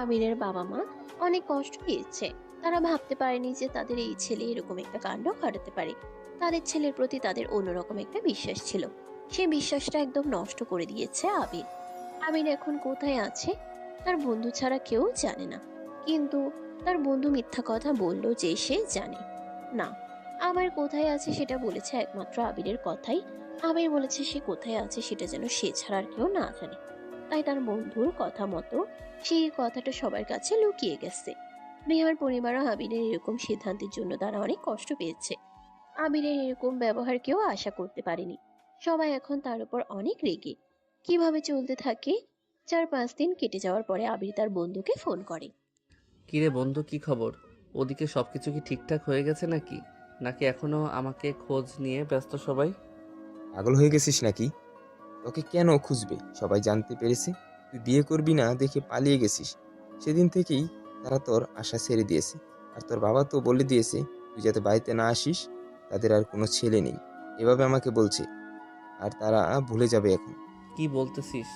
আবিরের বাবা মা অনেক কষ্ট পেয়েছে। তারা ভাবতে পারেনি যে তাদের এই ছেলে এরকম একটা কাণ্ড ঘটাতে পারে। তাদের ছেলের প্রতি তাদের অন্যরকম একটা বিশ্বাস ছিল, সেই বিশ্বাসটা একদম নষ্ট করে দিয়েছে আবির। আবির এখন কোথায় আছে তার বন্ধু ছাড়া কেউ জানে না। কিন্তু তার বন্ধু মিথ্যা কথা বললো যে সে জানে না। আবার কোথায় আছে সেটা বলেছে একমাত্র আবিরের কথাই। আবির বলেছে সে কোথায় আছে সেটা যেন সে ছাড়া আর কেউ না জানে। তাই তার বন্ধুর কথা মতো সেই কথাটা সবার কাছে লুকিয়ে গেছে। নেহার পরিবারও আবিরের এরকম সিদ্ধান্তের জন্য তারা অনেক কষ্ট পেয়েছে। আবিরের এরকম ব্যবহার কেউ আশা করতে পারেনি। সবাই এখন তার উপর অনেক রেগে। কিভাবে চলতে থাকে। 4-5 দিন কেটে যাওয়ার পরে আবির তার বন্ধুকে ফোন করে। কিরে বন্ধু, কি খবর? ওদিকে সব কিছু কি ঠিকঠাক হয়ে গেছে নাকি? নাকি এখনো আমাকে খোঁজ নিয়ে ব্যস্ত সবাই? পাগল হয়ে গেছিস নাকি? তোকে কেন খুঁজবে? সবাই জানতে পেরেছে তুই বিয়ে করবি না দেখে পালিয়ে গেছিস। সেদিন থেকেই তারা তোর আশা ছেড়ে দিয়েছে। আর তোর বাবা তো বলে দিয়েছে তুই যাতে বাড়িতে না আসিস, তাদের আর কোনো ছেলে নেই এভাবে আমাকে বলছে। আর তারা ভুলে যাবে এখন। কি বলতেছিস?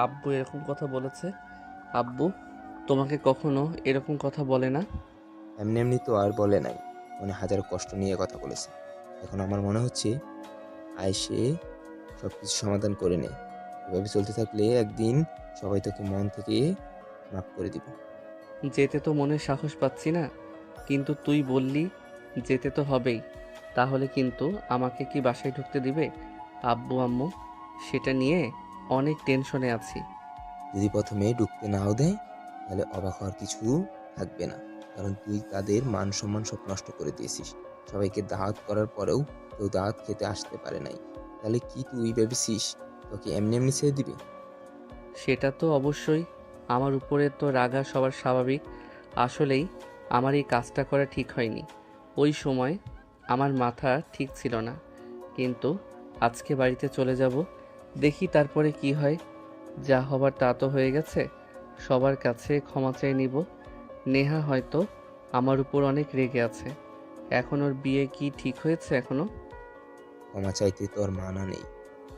আব্বু এরকম কথা বলেছে? আব্বু তোমাকে কখনো এরকম কথা বলে না? এমনি এমনি তো আর বলে নাই, মনে হাজার কষ্ট নিয়ে কথা বলেছে। এখন আমার মনে হচ্ছে আয়সে সব কিছু সমাধান করে নে। এভাবে চলতে থাকলে একদিন সবাই তোকে মন থেকে মাফ করে দিবে। যেতে তো মনে সাহস পাচ্ছি না, কিন্তু তুই বললি যেতে তো হবেই। তাহলে কিন্তু আমাকে কি বাসায় ঢুকতে দিবে আব্বু আম্মু? সেটা নিয়ে অনেক টেনশনে আছি। যদি প্রথমে ঢুকতে নাও দেয় তাহলে অবাক হওয়ার কিছু থাকবে না, কারণ তুই তাদের মান সম্মান সব নষ্ট করে দিয়েছিস। সবাইকে দাওয়াত করার পরেও কেউ দাওয়াত খেতে আসতে পারে নাই। তাহলে কি তুই ভেবেছিস তোকে এমনি এমনি ছেড়ে দিবে? সেটা তো অবশ্যই। আমার উপরে তো রাগা সবার স্বাভাবিক। আসলেই আমার এই কাজটা করা ঠিক হয়নি। ওই সময় আমার মাথা ঠিক ছিল না। কিন্তু আজকে বাড়িতে চলে যাব, দেখি তারপরে কি হয়। যা হবার তা তো হয়ে গেছে, সবার কাছে ক্ষমা চেয়ে নিব। নেহা হয়তো আমার উপর অনেক রেগে আছে। এখন ওর বিয়ে কি ঠিক হয়েছে এখনো? ক্ষমা চাইতে তোর মানা নেই।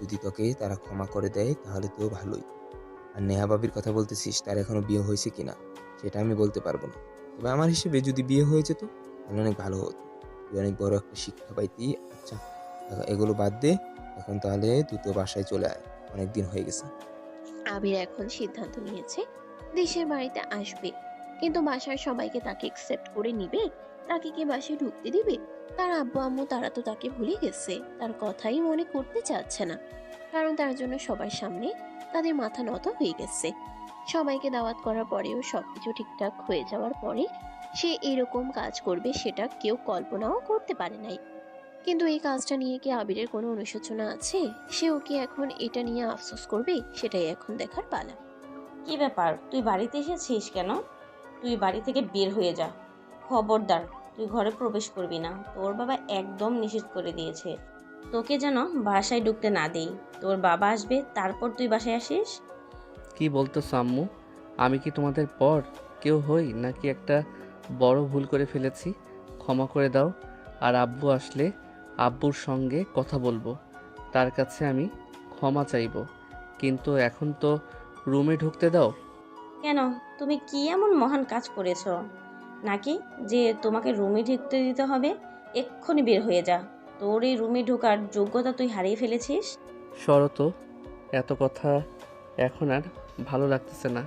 যদি তোকে তারা ক্ষমা করে দেয় তাহলে তো ভালোই। আর নেহা ভাবির কথা বলতেছিস, তার এখনো বিয়ে হয়েছে কিনা সেটা আমি বলতে পারবো না। তবে আমার হিসেবে যদি বিয়ে হয়ে যেত তাহলে অনেক ভালো হতো। তুই অনেক বড় একটা শিক্ষা পাইতি। আচ্ছা, এগুলো বাদ দে। এখন তাহলে তুই তো বাসায় চলে আয়, অনেক দিন হয়ে গেছে। আবির এখন সিদ্ধান্ত নিয়েছে দেশের বাড়িতে আসবে, কিন্তু বাসার সবাইকে তাকে একসেপ্ট করে নিবে? তাকে কি বাসায় ঢুকতে দিবে? তার আব্বু আম্মু তারা তো তাকে ভুলে গেছে, তার কথাই মনে করতে চাচ্ছে না। কারণ তার জন্য সবার সামনে তাদের মাথা নত হয়ে গেছে। সবাইকে দাওয়াত করার পরেও সবকিছু ঠিকঠাক হয়ে যাওয়ার পরে সে এরকম কাজ করবে সেটা কেউ কল্পনাও করতে পারে নাই। কিন্তু এই কাজটা নিয়ে কি আবিরের কোনো অনুশোচনা আছে? সেও কি এখন এটা নিয়ে আফসোস করবে? সেটাই এখন দেখার পালা। কি ব্যাপার, তুই বাড়িতে এসেছিস কেন? তুই বাড়ি থেকে বের হয়ে যা। খবরদার, তুই ঘরে প্রবেশ করবি না। তোর বাবা একদম নিষেধ করে দিয়েছে তোকে যেন বাসায় ঢুকতে না দেই। তোর বাবা আসবে তারপর তুই বাসায় আসিস। কি বলতেছো আম্মু? আমি কি তোমাদের পর কেউ হই নাকি একটা বড় ভুল করে ফেলেছি? ক্ষমা করে দাও। আর আব্বু আসলে আব্বুর সঙ্গে কথা বলবো, তার কাছে আমি ক্ষমা চাইবো। কিন্তু এখন তো রুমে ঢুকতে দাও। কেন, তুমি কি এমন মহান কাজ করেছো নাকি যে তোমাকে রুমে ঢুকতে দিতে হবে? এক্ষুনি বের হয়ে যা। তোর এই রুমে ঢোকার যোগ্যতা তুই হারিয়ে ফেলেছিস। শরত, এত কথা এখন আর ভালো লাগতেছে না।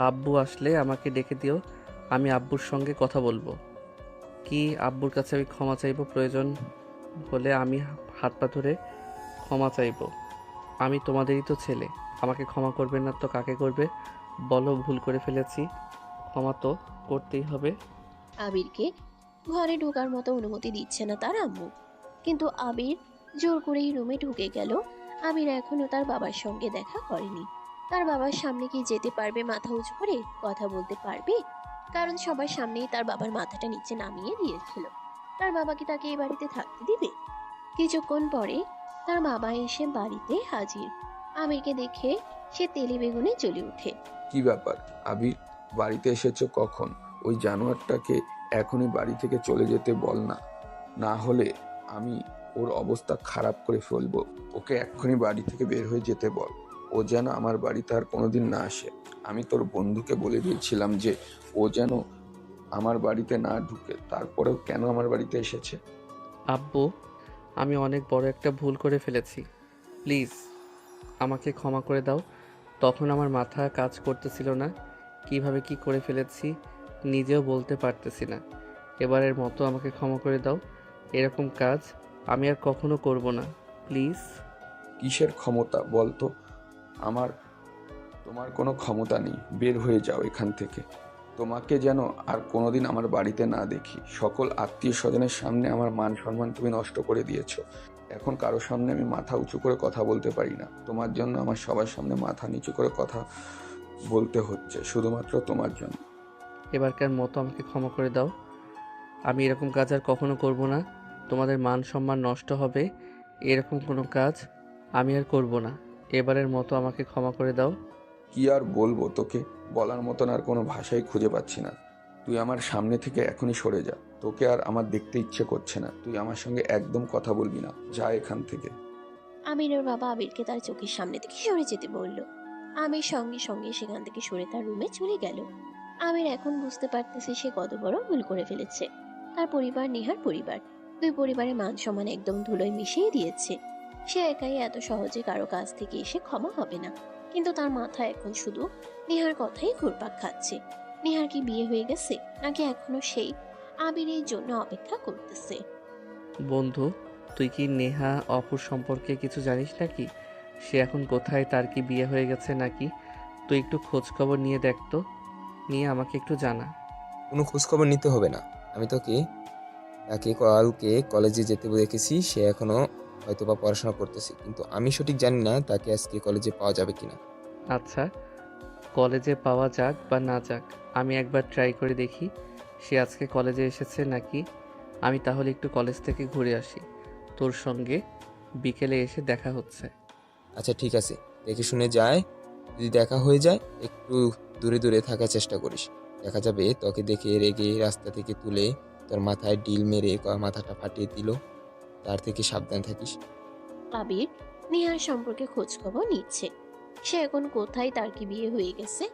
আব্বু আসলে আমাকে ডেকে দিও, আমি আব্বুর সঙ্গে কথা বলবো। কি আব্বুর কাছে আমি ক্ষমা চাইবো? প্রয়োজন হলে আমি হাত পা ধরে ক্ষমা চাইবো। আমি তোমাদেরই তো ছেলে, আমাকে ক্ষমা করবে না তো কাকে করবে? বলো, ভুল করে ফেলেছি, ক্ষমা তো করতেই হবে। আবিরকে ঘরে ঢোকার মতো অনুমতি দিচ্ছে না তার আম্মু, কিন্তু আবির জোর করেই রুমে ঢুকে গেল। আবির এখনো তার বাবার সঙ্গে দেখা করেনি। তার বাবার সামনে কি যেতে পারবে মাথা উঁচু করে? কথা বলতে পারবে? কারণ সবার সামনেই তার বাবার মাথাটা নিচে নামিয়ে দিয়েছিল। তার বাবা কি তাকে এই বাড়িতে থাকতে দিবে? কিছুক্ষণ পরে তার বাবা এসে বাড়িতে হাজির। আবিরকে দেখে সে তেলে বেগুনে জ্বলে ওঠে। কি ব্যাপার আবির, বাড়িতে এসেছো কখন? ওই জানোয়ারটাকে এখনই বাড়ি থেকে চলে যেতে বল না, না হলে আমি ওর অবস্থা খারাপ করে ফেলবো। ওকে এক্ষুনি বাড়ি থেকে বের হয়ে যেতে বল। ও যেন আমার বাড়িতে আর কোনোদিন না আসে। আমি তোর বন্ধুকে বলে দিয়েছিলাম যে ও যেন আমার বাড়িতে না ঢুকে, তারপরেও কেন আমার বাড়িতে এসেছে? আব্বু, আমি অনেক বড় একটা ভুল করে ফেলেছি, প্লিজ আমাকে ক্ষমা করে দাও। তখন আমার মাথা কাজ করতেছিল না, কিভাবে কি করে ফেলেছি নিজেও বলতে পারতেছি না। এবারের মতো আমাকে ক্ষমা করে দাও। এরকম কাজ আমি আর কখনো করব না, প্লিজ। কিসের ক্ষমতা বলতো? আমার তোমার কোনো ক্ষমতা নেই। বের হয়ে যাও এখান থেকে। তোমাকে যেন আর কোনোদিন আমার বাড়িতে না দেখি। সকল আত্মীয় স্বজনের সামনে আমার মান সম্মান তুমি নষ্ট করে দিয়েছো। এখন কারোর সামনে আমি মাথা উঁচু করে কথা বলতে পারি না। তোমার জন্য আমার সবার সামনে মাথা নিচু করে কথা বলতে হচ্ছে, শুধুমাত্র তোমার জন্য। এবারকার মতো আমাকে ক্ষমা করে দাও। আমি এরকম কাজ আর কখনো করব না। তোমাদের মান সম্মান নষ্ট হবে, এরকম কোনো কাজ আমি আর করব না। এবারের মতো আমাকে ক্ষমা করে দাও। কি আর বলবো তোকে? বলার মতন আর কোনো ভাষাই খুঁজে পাচ্ছি না। তুই আমার সামনে থেকে এখনই সরে যা। তোকে আর আমার দেখতে ইচ্ছে করছে না। তুই আমার সঙ্গে একদম কথা বলবি না। যা এখান থেকে। আমিরের বাবা আবিরকে তার চোখের সামনে থেকে সরে যেতে বলল। আমির সঙ্গে সঙ্গে সেখান থেকে সরে তার রুমে চলে গেল। আমির এখন বুঝতে পারতেছে সে কত বড় ভুল করে ফেলেছে। তার পরিবার নেহার পরিবার, দুই পরিবারের মান সম্মান একদম ধুলোয় মিশিয়ে দিয়েছে। সে একাই এত সহজে কারো কাছ থেকে এসে ক্ষমা হবে না। কিন্তু তার মাথায় এখন শুধু নেহার কথাই ঘুরপাক খাচ্ছে। নেহার কি বিয়ে হয়ে গেছে, নাকি এখনো সেই আবিরের জন্য অপেক্ষা করতেছে? বন্ধু, তুই কি নেহা অপুর সম্পর্কে কিছু জানিস নাকি? সে এখন কোথায়, তার কি বিয়ে হয়ে গেছে নাকি? তুই একটু খোঁজ খবর নিয়ে দেখ তো, নিয়ে আমাকে একটু জানা। কোনো খোঁজখবর নিতে হবে না। আমি তোকে তাকে কালকে কলেজে যেতে দেখেছি, সে এখনো হয়তোবা পড়াশোনা করতেছে, কিন্তু আমি সঠিক জানি না তাকে আজকে কলেজে পাওয়া যাবে কিনা। আচ্ছা, কলেজে পাওয়া যাক বা না যাক, আমি একবার ট্রাই করে দেখি সে আজকে কলেজে এসেছে নাকি। আমি তাহলে একটু কলেজ থেকে ঘুরে আসি, তোর সঙ্গে বিকেলে এসে দেখা হচ্ছে। আচ্ছা ঠিক আছে, দেখে শুনে যায়। যদি দেখা হয়ে যায় একটু দূরে দূরে থাকার চেষ্টা করিস। দেখা যাবে তোকে দেখে রেগে রাস্তা থেকে তুলে তোর মাথায় ডিল মেরে মাথাটা ফাটিয়ে দিল। তার থেকে সাবধান থাকিস। আবির নেহার সম্পর্কে খোঁজ খবর নিচ্ছে। সে এখন কোথায়, তার কি বিয়ে হয়ে গেছে?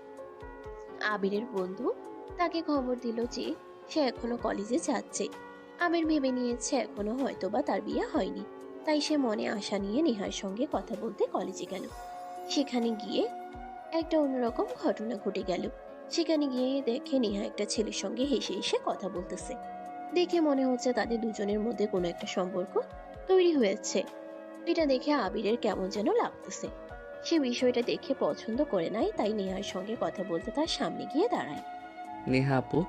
আবিরের বন্ধু তাকে খবর দিল যে সে এখনো কলেজে যাচ্ছে। আবির ভেবে নিয়েছে এখনো হয়তোবা তার বিয়ে হয়নি, তাই সে মনে আশা নিয়ে নেহার সঙ্গে কথা বলতে কলেজে গেল। সেখানে গিয়ে একটা অন্যরকম ঘটনা ঘটে গেল। সেখানে গিয়ে দেখে নেহা একটা ছেলের সঙ্গে হেসে হেসে কথা বলতেছে। দেখে মনে হচ্ছে তাদের দুজনের মধ্যে কোনো একটা সম্পর্ক তৈরি হয়েছে। এটা দেখে আবিরের কেমন যেন লাগতেছে। সে বিষয়টা দেখে পছন্দ করে নাই, তাই নেহার সঙ্গে কথা বলতে তার সামনে গিয়ে দাঁড়ায়। নেহা আপু,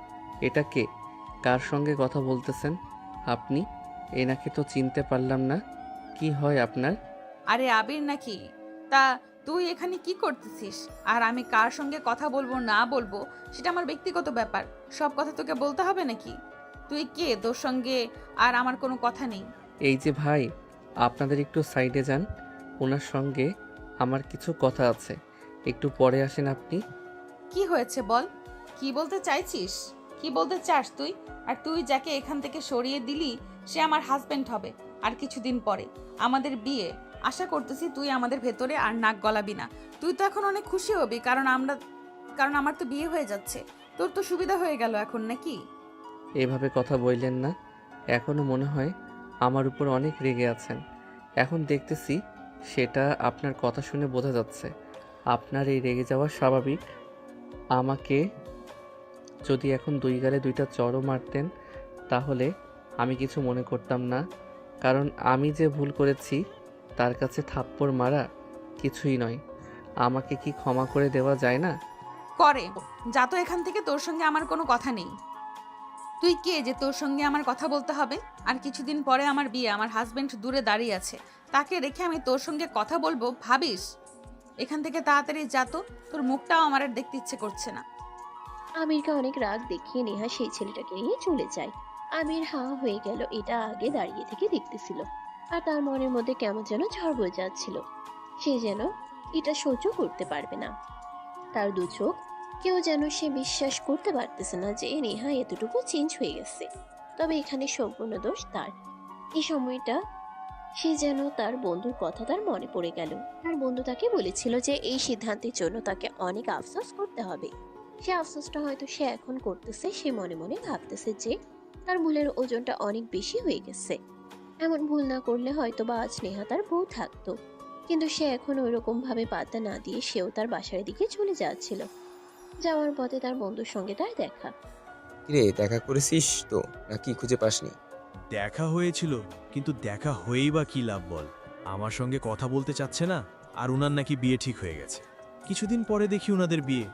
এটা কে? কার সঙ্গে কথা বলতেছেন আপনি? এনাকে তো চিনতে পারলাম না। কি হয় আপনার? আরে আবির নাকি? তা তুই এখানে কি করতেছিস? আর আমি কার সঙ্গে কথা বলবো না বলবো সেটা আমার ব্যক্তিগত ব্যাপার। সব কথা তোকে বলতে হবে নাকি? তুই কে? তোর সঙ্গে আর আমার কোনো কথা নেই। এই যে ভাই, আপনাদের একটু সাইডে যান, ওনার সঙ্গে আমার কিছু কথা আছে, একটু পরে আসেন আপনি। কি হয়েছে বল? কি বলতে চাইছিস? কি বলতে চাস তুই? আর তুই যাকে এখান থেকে সরিয়ে দিলি সে আমার হাজবেন্ড হবে আর কিছুদিন পরে। আমাদের বিয়ে। আশা করতেছি তুই আমাদের ভেতরে আর নাক গলাবি না। তুই তো এখন অনেক খুশি হবি, কারণ আমার তো বিয়ে হয়ে যাচ্ছে। তোর তো সুবিধা হয়ে গেল এখন নাকি? এভাবে কথা বললেন না, এখনো মনে হয় আমার উপর অনেক রেগে আছেন। এখন দেখতেছি সেটা আপনার কথা শুনে বোঝা যাচ্ছে। আপনার এই রেগে যাওয়া স্বাভাবিক। আমাকে যদি এখন দুই গালে দুইটা চড়ও মারতেন তাহলে আমি কিছু মনে করতাম না, কারণ আমি যে ভুল করেছি তার কাছে থাপ্পড় মারা কিছুই নয়। আমাকে কি ক্ষমা করে দেওয়া যায় না? করে যা তো এখান থেকে, তোর সঙ্গে আমার কোনো কথা নেই। তুই কে যে তোর সঙ্গে আমার কথা বলতে হবে? আর কিছুদিন পরে আমার বিয়ে, আমার হাজবেন্ড দূরে দাঁড়িয়ে আছে, তাকে রেখে আমি তোর সঙ্গে কথা বলবো ভাবিস? এখান থেকে তাড়াতাড়ি যা তো, তোর মুখটাও আমার আর দেখতে ইচ্ছে করছে না। আমিরকে অনেক রাগ দেখিয়ে নেহা সেই ছেলেটাকে নিয়ে চলে যায়। আমির হা হয়ে গেল, এটা আগে দাঁড়িয়ে থেকে দেখতেছিল। আর তার মনের মধ্যে কেমন যেন ঝড় বয়ে যাচ্ছিল। সে যেন এটা সহ্য করতে পারবে না। তার দু চোখ কেউ যেন সে বিশ্বাস করতে পারতেছে না যে নেহা এতটুকু চেঞ্জ হয়ে গেছে। তবে এখানে সম্পূর্ণ দোষ তার। এই সময়টা সে যেন তার বন্ধুর কথা তার মনে পড়ে গেল। তার বন্ধু তাকে বলেছিল যে এই সিদ্ধান্তের জন্য তাকে অনেক আফসোস করতে হবে। সে আফসোসটা হয়তো সে এখন করতেছে। সে মনে মনে ভাবতেছে যে তার ভুলের ওজনটা অনেক বেশি হয়ে গেছে। এমন ভুল না করলে হয়তো বা আজ নেহা তার বউ থাকতো। কিন্তু সে এখন ওইরকম ভাবে পাত্তা না দিয়ে সেও তার বাসার দিকে চলে যাচ্ছিল। যাওয়ার পথে তার বন্ধুর সঙ্গে তার দেখা। কিরে, দেখা করেছিস তো নাকি খুঁজে পাসনি? দেখা হয়েছিল, কিন্তু দেখা হয়েই বা কি লাভ বল? আমার সঙ্গে কথা বলতে চাচ্ছে না, আর উনার নাকি বিয়ে ঠিক হয়ে গেছে। কিছুদিন পরে দেখি উনাদের বিয়ে।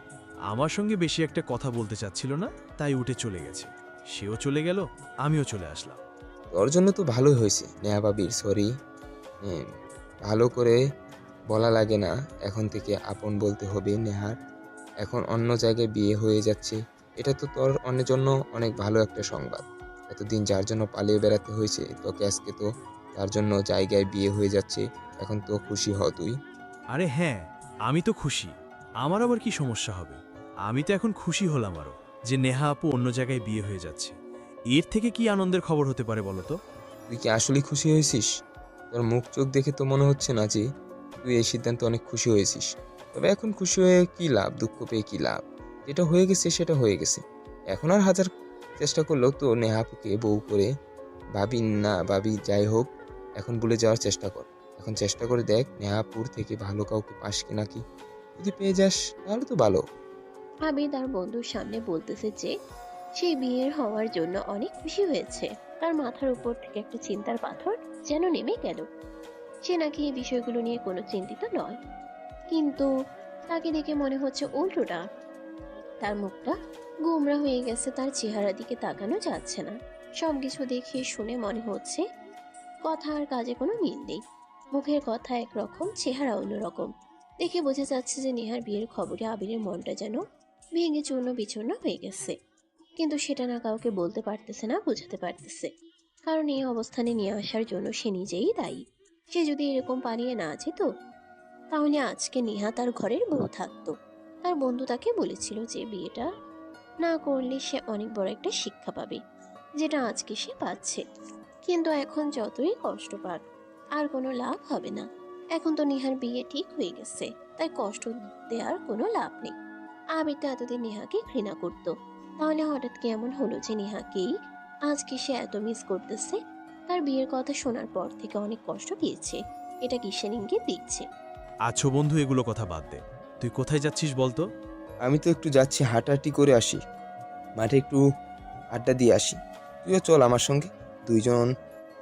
আমার সঙ্গে বেশি একটা কথা বলতে চাচ্ছিল না, তাই উঠে চলে গেছে। সেও চলে গেল, আমিও চলে আসলাম। তোর জন্য তো ভালোই হয়েছে নেহা ভাবির, সরি। ভালো করে বলা লাগে না, এখন থেকে আপন বলতে হবে নেহার। এখন অন্য জায়গায় বিয়ে হয়ে যাচ্ছে, এটা তো তোর অন্যের জন্য অনেক ভালো একটা সংবাদ। এতদিন যার জন্য পালিয়ে বেড়াতে হয়েছে তোকে, আজকে তো তার জন্য জায়গায় বিয়ে হয়ে যাচ্ছে। এখন তো খুশি হ তুই। আরে হ্যাঁ, আমি তো খুশি। আমার আবার কি সমস্যা হবে? আমি তো এখন খুশি হলাম আরও যে নেহা আপু অন্য জায়গায় বিয়ে হয়ে যাচ্ছে। এর থেকে কি আনন্দের খবর হতে পারে বলো তো? তুই কি আসলেই খুশি হয়েছিস? তোর মুখ চোখ দেখে তো মনে হচ্ছে না যে তুই এই সিদ্ধান্তে অনেক খুশি হয়েছিস। তবে এখন খুশি হয়ে কি লাভ, দুঃখ পেয়ে কি লাভ? যেটা হয়ে গেছে সেটা হয়ে গেছে। এখন আর হাজার চেষ্টা করলেও তো নেহাপুকে বউ করে ভাবি না ভাবি যাই হোক, এখন ভুলে যাওয়ার চেষ্টা কর। এখন চেষ্টা করে দেখ নেহাপুর থেকে ভালো কাউকে পাস কি নাকি। যদি পেয়ে যাস তাহলে তো ভালো। আমি তার বন্ধুর সামনে বলতেছে যে সেই বিয়ের হওয়ার জন্য অনেক খুশি হয়েছে। তার মাথার উপর থেকে একটা চিন্তার পাথর যেন নেমে গেল। সে নাকি এই বিষয়গুলো নিয়ে কোনো চিন্তিত নয়, কিন্তু তাকে দেখে মনে হচ্ছে উল্টোটা। তার মুখটা গোমরা হয়ে গেছে, তার চেহারা দিকে তাকানো যাচ্ছে না। সবকিছু দেখে শুনে মনে হচ্ছে কথা আর কাজে কোনো মিল নেই। মুখের কথা একরকম, চেহারা অন্যরকম। দেখে বোঝা যাচ্ছে যে নেহার বিয়ের খবরে আবিরের মনটা যেন ভেঙে চূর্ণ বিচূর্ণ হয়ে গেছে। কিন্তু সেটা না কাউকে বলতে পারতেছে না, বোঝাতে পারতেছে। কারণ এই অবস্থানে নিয়ে আসার জন্য সে নিজেই দায়ী। সে যদি এরকম পালিয়ে না যেত, তাহলে আজকে নেহা তার ঘরের বউ থাকতো। তার বন্ধু তাকে বলেছিল যে বিয়েটা না করলে সে অনেক বড় একটা শিক্ষা পাবে, যেটা আজকে সে পাচ্ছে। কিন্তু এখন যতই কষ্ট পাক, আর কোনো লাভ হবে না। এখন তো নেহার বিয়ে ঠিক হয়ে গেছে, তাই কষ্ট দেওয়ার কোনো লাভ নেই। আবির তো এতদিন নেহাকে ঘৃণা করত, তাহলে হঠাৎ কেমন হলো যে নেহাকেই আজকে সে এত মিস করতেছে? তার বিয়ের কথা শোনার পর থেকে অনেক কষ্ট পেয়েছে, এটা কিসের ইঙ্গিত দিচ্ছে? আছো বন্ধু, এগুলো কথা বাদ দে। তুই কোথায় যাচ্ছিস বলতো? আমি তো একটু যাচ্ছি, হাঁটাহাঁটি করে আসি, মাঠে একটু আড্ডা দিয়ে আসি। তুইও চল আমার সঙ্গে, দুইজন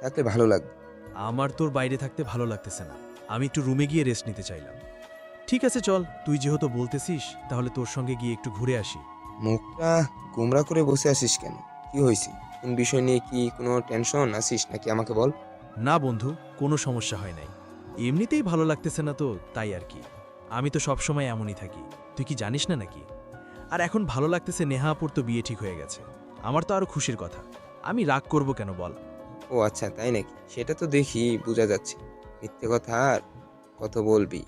থাকলে ভালো লাগবে। আমার তোর বাইরে থাকতে ভালো লাগতেছে না, আমি একটু রুমে গিয়ে রেস্ট নিতে চাইলাম। ঠিক আছে চল, তুই যেহেতু বলতেছিস তাহলে তোর সঙ্গে গিয়ে একটু ঘুরে আসি। মুখটা গোমরা করে বসে আছিস কেন? কি হয়েছে? কোন বিষয় নিয়ে কি কোনো টেনশন আছিস নাকি আমাকে বল। না বন্ধু, কোনো সমস্যা হয় নাই, এমনিতেই ভালো লাগতেছে না তো, তাই আর কি। আমি তো সবসময় এমনই থাকি, তুই কি জানিস না নাকি? আর এখন ভালো লাগতেছে, নেহা আপুর তো বিয়ে ঠিক হয়ে গেছে, আমার তো আরো খুশির কথা। আমি রাগ করব কেন বল? ও আচ্ছা, তাই নাকি? সেটা তো দেখি বোঝা যাচ্ছে। মিথ্যে কথা আর কত বলবি?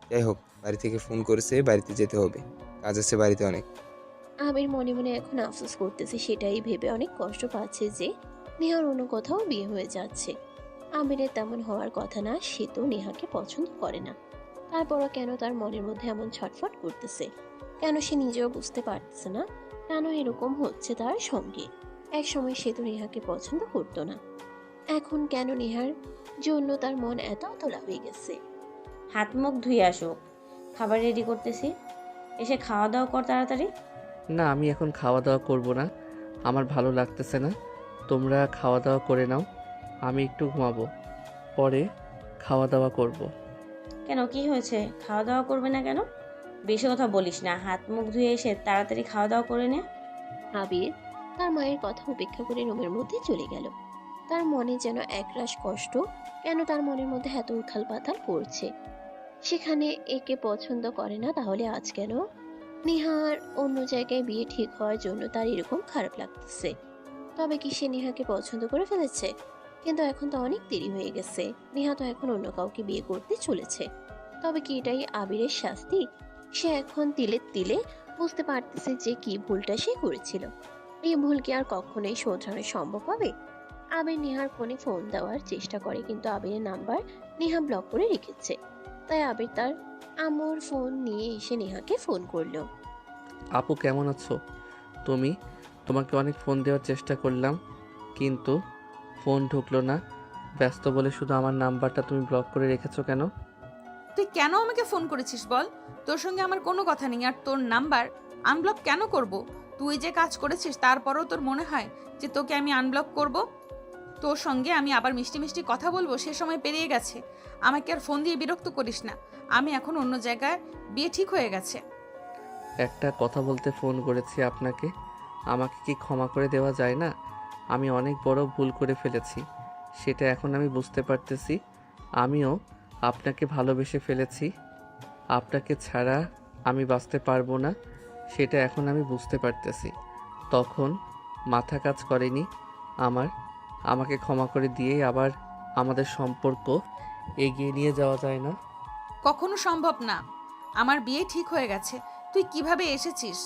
যাই হোক, বাড়ি থেকে ফোন করেছে, বাড়িতে যেতে হবে, কাজ আছে বাড়িতে অনেক। আবির মনে মনে এখন আফসোস করতেছে, সেটাই ভেবে অনেক কষ্ট পাচ্ছে যে নেহার অন্য কোথাও বিয়ে হয়ে যাচ্ছে। আবিরের তেমন হওয়ার কথা না, সে তো নেহাকে পছন্দ করে না। তারপরও কেন তার মনের মধ্যে এমন ছটফট করতেছে? কেন সে নিজেও বুঝতে পারতেছে না কেন এরকম হচ্ছে তার সঙ্গে? এক সময় সে তো নেহাকে পছন্দ করতো না, এখন কেন নেহার জন্য তার মন এত তোলা হয়ে গেছে? হাত মুখ ধুয়ে আসো, খাবার রেডি করতেছি, এসে খাওয়া দাওয়া কর তাড়াতাড়ি। না, আমি এখন খাওয়া দাওয়া করব না, আমার ভালো লাগতেছে না। তোমরা খাওয়া দাওয়া করে নাও, আমি একটু ঘুমাবো, পরে খাওয়া দাওয়া করব। কেন, কি হয়েছে? খাওয়া দাওয়া করবে না কেন? বেশি কথা বলিস না, হাত মুখ ধুয়ে এসে তাড়াতাড়ি খাওয়া দাওয়া করে নে। আবির তার মায়ের কথা উপেক্ষা করে রুমের মধ্যে চলে গেল। তার মনে যেন একরাশ কষ্ট। কেন তার মনের মধ্যে এত উথাল পাথাল পড়ছে? সেখানে একে পছন্দ করে না, তাহলে আজ কেন নেহার অন্য জায়গায় বিয়ে ঠিক হওয়ার জন্য তার এরকম খারাপ লাগতেছে? তবে কি সে নেহাকে পছন্দ করে ফেলেছে? কিন্তু এখন তো অনেক দেরি হয়ে গেছে, নেহা তো এখন অন্য কাউকে বিয়ে করতে চলেছে। তবে কি এটাই আবিরের শাস্তি? সে এখন তিলে তিলে বুঝতে পারতেছে যে কি ভুলটা সে করেছিল। এই ভুল কি আর কখনোই শোধরানো সম্ভব হবে? আবির নেহার ফোনে ফোন দেওয়ার চেষ্টা করে, কিন্তু আবিরের নাম্বার নেহা ব্লক করে রেখেছে। তাই আবির তার আম্মুর ফোন নিয়ে এসে নেহাকে ফোন করলো। আপু কেমন আছো তুমি? তোমাকে অনেক ফোন দেওয়ার চেষ্টা করলাম, কিন্তু ফোন ঢুকলো না। ব্যস্ত বলে শুধু আমার নাম্বারটা তুমি ব্লক করে রেখেছো কেন? তুই কেন আমাকে ফোন করেছিস বল? তোর সঙ্গে আমার কোনো কথা নেই, আর তোর নাম্বার আনব্লক কেন করব? তুই যে কাজ করেছিস তারপরও তোর মনে হয় যে তোকে আমি আনব্লক করব? তোর সঙ্গে আমি আবার মিষ্টি মিষ্টি কথা বলবো সে সময় পেরিয়ে গেছে। আমাকে আর ফোন দিয়ে বিরক্ত করিস না, আমি এখন অন্য জায়গায় বিয়ে ঠিক হয়ে গেছে। একটা কথা বলতে ফোন করেছি আপনাকে, আমাকে কি ক্ষমা করে দেওয়া যায় না? আমি অনেক বড় ভুল করে ফেলেছি, সেটা এখন আমি বুঝতে পারতেছি। আমিও আপনাকে ভালোবেসে ফেলেছি, আপনাকে ছাড়া আমি বাঁচতে পারবো না, সেটা এখন আমি বুঝতে পারতেছি। তখন মাথা কাজ করেনি আমার। আমাকে ক্ষমা করে দিয়েই আবার আমাদের সম্পর্ক এগিয়ে নিয়ে যাওয়া যায় না? কখনো সম্ভব না, আমার বিয়ে ঠিক হয়ে গেছে। তুই কিভাবে এসেছিস?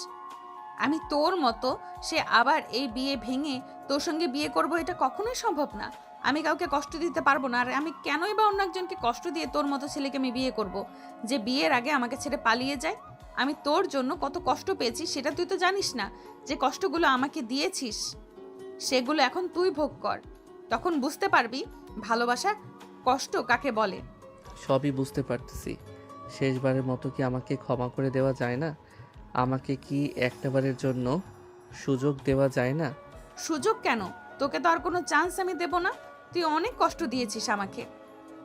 আমি তোর মতো সে আবার এই বিয়ে ভেঙে তোর সঙ্গে বিয়ে করব, এটা কখনোই সম্ভব না। আমি কাউকে কষ্ট দিতে পারবো না, আর আমি কেনই বা অন্য একজনকে কষ্ট দিয়ে তোর মতো ছেলেকে আমি বিয়ে করব, যে বিয়ের আগে আমাকে ছেড়ে পালিয়ে যায়? আমি তোর জন্য কত কষ্ট পেয়েছি সেটা তুই তো জানিস না। যে কষ্টগুলো আমাকে দিয়েছিস সেগুলো এখন তুই ভোগ কর, তখন বুঝতে পারবি ভালোবাসা কষ্ট কাকে বলে। সবই বুঝতে পারতেছি, শেষবারের মতো কি আমাকে ক্ষমা করে দেওয়া যায় না? আমাকে কি একটাবারের জন্য সুযোগ দেওয়া যায় না? সুযোগ কেন? তোকে তো আর কোনো চান্স আমি দেব না। তুই অনেক কষ্ট দিয়েছিস আমাকে।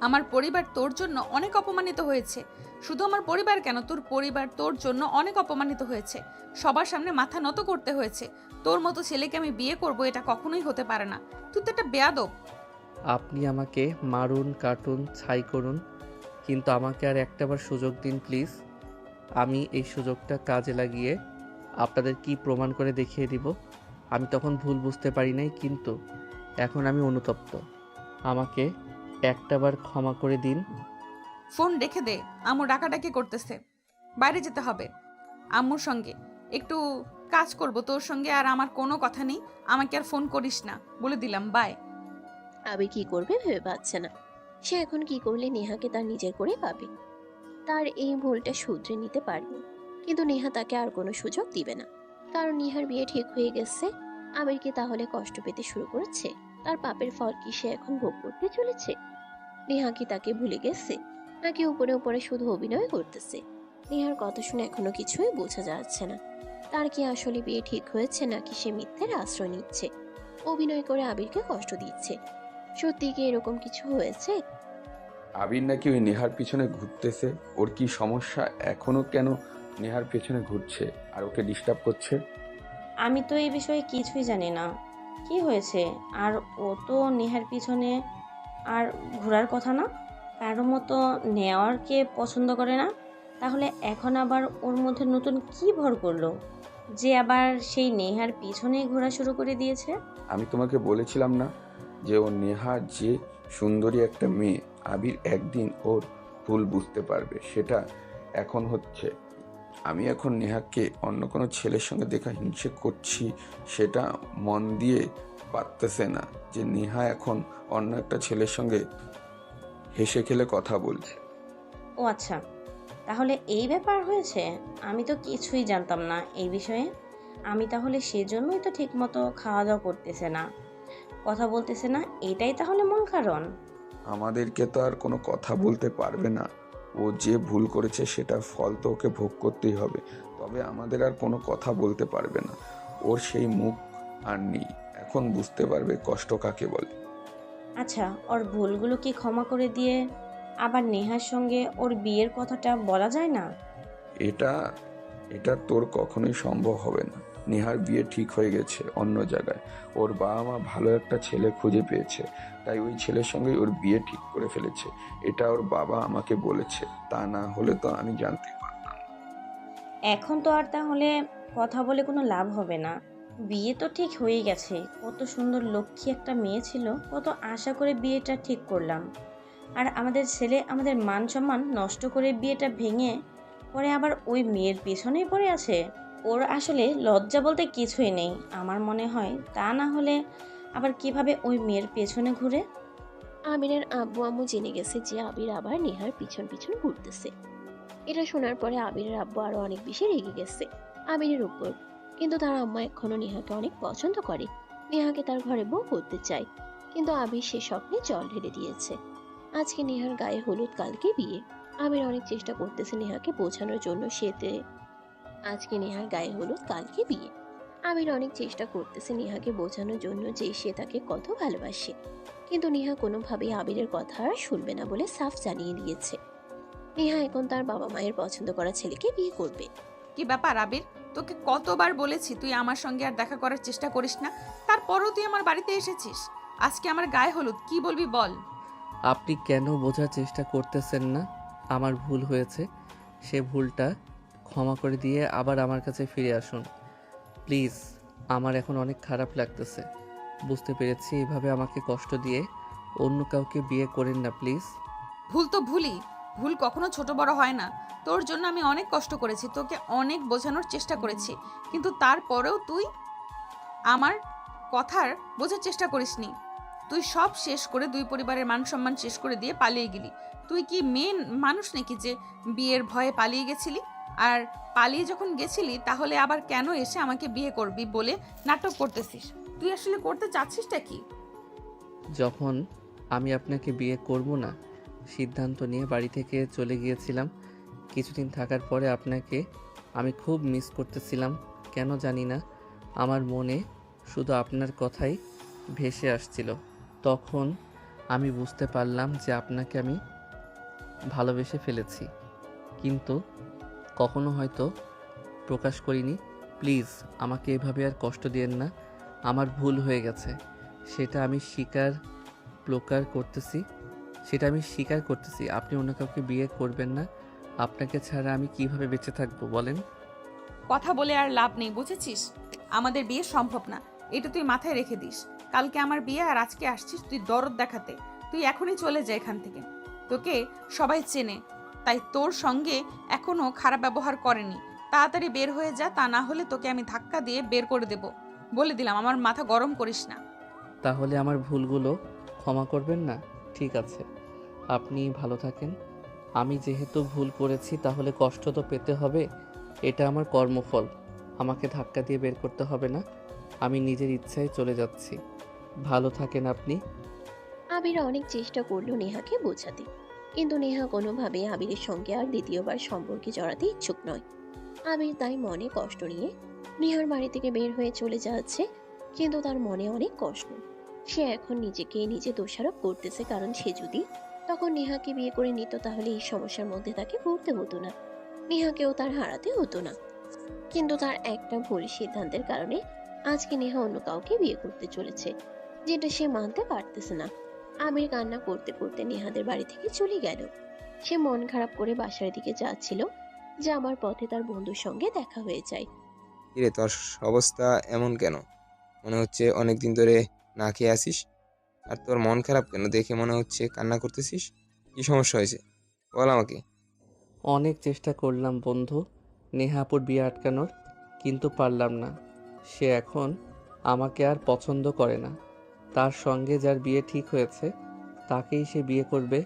আমার পরিবার তোর জন্য অনেক অপমানিত হয়েছে। শুধু আমার পরিবার কেন, তোর পরিবার তোর জন্য অনেক অপমানিত হয়েছে। সবার সামনে মাথা নত করতে হয়েছে। তোর মতো ছেলেকে আমি বিয়ে করব, এটা কখনোই হতে পারে না। তুই তো একটা বেয়াদব। আপনি আমাকে মারুন, কাটুন, ছাই করুন, কিন্তু আমাকে আর একটাবার সুযোগ দিন প্লিজ। আমি এই সুযোগটা কাজে লাগিয়ে আপনাদের কি প্রমাণ করে দেখিয়ে দিব। আমি তখন ভুল বুঝতে পারি নাই, কিন্তু এখন আমি অনুতপ্ত। আমাকে একটাবার ক্ষমা করে দিন। ফোন রেখে দে, আম্মু ডাকাডাকি করতেছে। বাইরে যেতে হবে আম্মুর সঙ্গে, একটু কাজ করব তোর সঙ্গে, আর আমার কোনো কথা নেই। আমাকে আর ফোন করিস না, বলে দিলাম, বাই। আবির কি করবে ভেবে পাচ্ছে না। সে এখন কি করলে নেহাকে তার নিজের করে পাবে। তার এই ভুলটা শুধরে নিতে পারবে, কিন্তু নেহা তাকে আর কোনো সুযোগ দিবে না। কারণ নেহার বিয়ে ঠিক হয়ে গেছে। আবির কি তাহলে কষ্ট পেতে শুরু করেছে? তার পাপের ফল কি সে এখন ভোগ করতে চলেছে? নেহা কি তাকে ভুলে গেছে, নাকি উপরে উপরে শুধু অভিনয় করতেছে? নেহার কথা শুনে এখনো কিছুই বোঝা যাচ্ছে না। তার কি আসলে বিয়ে ঠিক হয়েছে, নাকি সে মিথ্যের আশ্রয় নিচ্ছে, অভিনয় করে আবিরকে কষ্ট দিচ্ছে? সত্যি কি এরকম কিছু হয়েছে? আবির নাকি ওই নেহার পিছনে ঘুরতেছে। ওর কি সমস্যা? এখনো কেন নেহার পেছনে ঘুরছে আর ওকে ডিস্টার্ব করছে? আমি তো এই বিষয়ে কিছুই জানি না কি হয়েছে। আর ও তো নেহার পিছনে আর ঘোরার কথা না, কারো মতো নেওয়ারকে পছন্দ করে না। তাহলে এখন আবার ওর মধ্যে নতুন কি ভর করলো যে আবার সেই নেহার পিছনেই ঘোরা শুরু করে দিয়েছে? আমি তোমাকে বলেছিলাম না যে ও নেহা যে সুন্দরী একটা মেয়ে। আবির একদিন ওর ভুল বুঝতে পারবে, সেটা এখন হচ্ছে। আমি এখন নেহাকে অন্য কোনো ছেলের সঙ্গে দেখা হিংসে করছি, সেটা মন দিয়ে পারতেছে না যে নেহা এখন অন্য একটা ছেলের সঙ্গে হেসে খেলে কথা বলছে। ও আচ্ছা, তাহলে এই ব্যাপার হয়েছে। আমি তো কিছুই জানতাম না এই বিষয়ে। আমি তাহলে সেজন্যই তো ঠিকমতো খাওয়া দাওয়া করতেছে না, কথা বলতেছে না, এটাই তাহলে মূল কারণ। আমাদেরকে তো আর কোনো কথা বলতে পারবে না। ও যে ভুল করেছে সেটার ফল তো ওকে ভোগ করতেই হবে, তবে আমাদের আর কোনো কথা বলতে পারবে না। ওর সেই মুখ আর নেই, এখন বুঝতে পারবে কষ্ট কাকে বলে। আচ্ছা, ওর ভুলগুলো কি ক্ষমা করে দিয়ে আবার নেহার সঙ্গে ওর বিয়ের কথাটা বলা যায় না? এটা এটা তোর কখনোই সম্ভব হবে না। নেহার বিয়ে ঠিক হয়ে গেছে অন্য জায়গায়। ওর বাবা মা ভালো একটা ছেলে খুঁজে পেয়েছে, তাই ওই ছেলের সঙ্গেই ওর বিয়ে ঠিক করে ফেলেছে। এটা ওর বাবা আমাকে বলেছে, তা না হলে তো আমি জানতে পারতাম। এখন তো আর তাহলে কথা বলে কোনো লাভ হবে না। বিয়ে তো ঠিক হয়ে গেছে, কত সুন্দর লক্ষ্মী একটা মেয়ে ছিল, কত আশা করে বিয়েটা ঠিক করলাম। আর আমাদের ছেলে আমাদের মান সম্মান নষ্ট করে বিয়েটা ভেঙে পরে আবার ওই মেয়ের পেছনেই পড়ে আছে। ওর আসলে লজ্জা বলতে কিছুই নেই আমার মনে হয়। তা না হলে আবার কিভাবে ওই মেয়ের পেছনে ঘুরে? আবিরের আব্বু আম্মু জেনে গেছে যে আবির আবার নেহার পিছন পিছন ঘুরতেছে। এটা শোনার পরে আবিরের আব্বু আরো অনেক বেশি রেগে গেছে আবিরের উপর। কিন্তু তার আম্মা এখনো নেহাকে অনেক পছন্দ করে, নেহাকে তার ঘরে বউ করতে চায়। কিন্তু আবির সে স্বপ্নে জল ঢেলে দিয়েছে। আজকে নেহার গায়ে হলুদ, কালকে বিয়ে। আবির অনেক চেষ্টা করতেছে নেহাকে বোঝানোর জন্য আজকে নেহার গায়ে হলুদ, কালকে বিয়ে। আবির অনেক চেষ্টা করতেছে নেহাকে বোঝানোর জন্য যে সে তাকে কত ভালোবাসে, কিন্তু নেহা কোনোভাবেই আবিরের কথা আর শুনবে না বলে সাফ জানিয়ে দিয়েছে নেহা এখন তার বাবা মায়ের পছন্দ করা ছেলেকে বিয়ে করবে। কি ব্যাপার আবির, তোকে কতবার বলেছি তুই আমার সঙ্গে আর দেখা করার চেষ্টা করিস না, তারপরও তুই আমার বাড়িতে এসেছিস। আজকে আমার গায়ে হলুদ, কি বলবি বল? আপনি কেন বোঝার চেষ্টা করতেছেন না? আমার ভুল হয়েছে, সে ভুলটা ক্ষমা করে দিয়ে আবার আমার কাছে ফিরে আসুন প্লিজ। আমার এখন অনেক খারাপ লাগতেছে। বুঝতে পেরেছি এভাবে আমাকে কষ্ট দিয়ে অন্য কাউকে বিয়ে করেন না প্লিজ। ভুল তো ভুলই, ভুল কখনো ছোট বড় হয় না। তোর জন্য আমি অনেক কষ্ট করেছি, তোকে অনেক বোঝানোর চেষ্টা করেছি, কিন্তু তারপরেও তুই আমার কথার বোঝার চেষ্টা করিসনি। তুই সব শেষ করে, দুই পরিবারের মান সম্মান শেষ করে দিয়ে পালিয়ে গেলি। তুই কি মেন মানুষ নাকি যে বিয়ের ভয়ে পালিয়ে গেছিলি? আর পালিয়ে যখন গেছিলি তাহলে আবার কেন এসে আমাকে বিয়ে করবি বলে নাটক করতেছিস? তুই আসলে করতে চাচ্ছিসটা কি? যখন আমি আপনাকে বিয়ে করব না সিদ্ধান্ত নিয়ে বাড়ি থেকে চলে গিয়েছিলাম, কিছুদিন থাকার পরে আপনাকে আমি খুব মিস করতেছিলাম। কেন জানি না, আমার মনে শুধু আপনার কথাই ভেসে আসছিল। তখন আমি বুঝতে পারলাম যে আপনাকে আমি ভালোবেসে ফেলেছি, কিন্তু কখনো হয়তো প্রকাশ করিনি। প্লিজ আমাকে এভাবে আর কষ্ট দিয়েন না। আমার ভুল হয়ে গেছে, সেটা আমি স্বীকার করতেছি। আপনি অন্য কাউকে বিয়ে করবেন না। আপনাকে ছাড়া আমি কিভাবে বেঁচে থাকবো বলেন? কথা বলে আর লাভ নেই, বুঝেছিস? আমাদের বিয়ে সম্ভব না, এটা তুই মাথায় রেখে দিস। কালকে আমার বিয়ে আর আজকে আসছিস তুই দরদ দেখাতে। তুই এখনই চলে যা এখান থেকে। তোকে সবাই চেনে, তাই তোর সঙ্গে এখনো খারাপ ব্যবহার করেনি। তাড়াতাড়ি বের হয়ে যা, তা না হলে তোকে আমি ধাক্কা দিয়ে বের করে দেব। বলে দিলাম, আমার মাথা গরম করিস না। তাহলে আমার ভুলগুলো ক্ষমা করবেন না? ঠিক আছে, আপনি ভালো থাকেন। আমি যেহেতু ভুল করেছি তাহলে কষ্ট তো পেতে হবে, এটা আমার কর্মফল। আমাকে ধাক্কা দিয়ে বের করতে হবে না, আমি নিজের ইচ্ছায় চলে যাচ্ছি। ভালো থাকেন আপনি। আবির অনেক চেষ্টা করলো নেহাকে বোঝাতে, কিন্তু নেহা কোনোভাবে আবিরের সঙ্গে আর দ্বিতীয়বার সম্পর্কে জড়াতে ইচ্ছুক নয়। আবির তাই মনে কষ্ট নিয়ে নেহার বাড়ি থেকে বের হয়ে চলে যাচ্ছে, কিন্তু তার মনে অনেক কষ্ট। সে এখন নিজেকে নিজে দোষারোপ করতেছে, কারণ সে যদি তখন নেহাকে বিয়ে করে নিত তাহলে এই সমস্যার মধ্যে তাকে পড়তে হতো না, নেহাকেও তার হারাতে হতো না। কিন্তু তার একটা ভুল সিদ্ধান্তের কারণে আজকে নেহা অন্য কাউকে বিয়ে করতে চলেছে, যেটা সে মানতে পারতেছে না। আবির কান্না করতে করতে নেহাদের বাড়ি থেকে চলে গেল। সে মন খারাপ করে বাসার দিকে যাচ্ছিল, যে আমার পথে তার বন্ধুর সঙ্গে দেখা হয়ে যায়। কিরে, তোর অবস্থা এমন কেন? মনে হচ্ছে অনেক দিন ধরে না খেয়ে আসিস। আর তোর মন খারাপ কেন? দেখে মনে হচ্ছে কান্না করতেছিস। কি সমস্যা হয়েছে বল আমাকে। অনেক চেষ্টা করলাম বন্ধু নেহাপুর বিয়ে আটকানোর, কিন্তু পারলাম না। সে এখন আমাকে আর পছন্দ করে না। তার সঙ্গে যার বিয়ে ঠিক হয়েছে তাকেই সে বিয়ে করবে।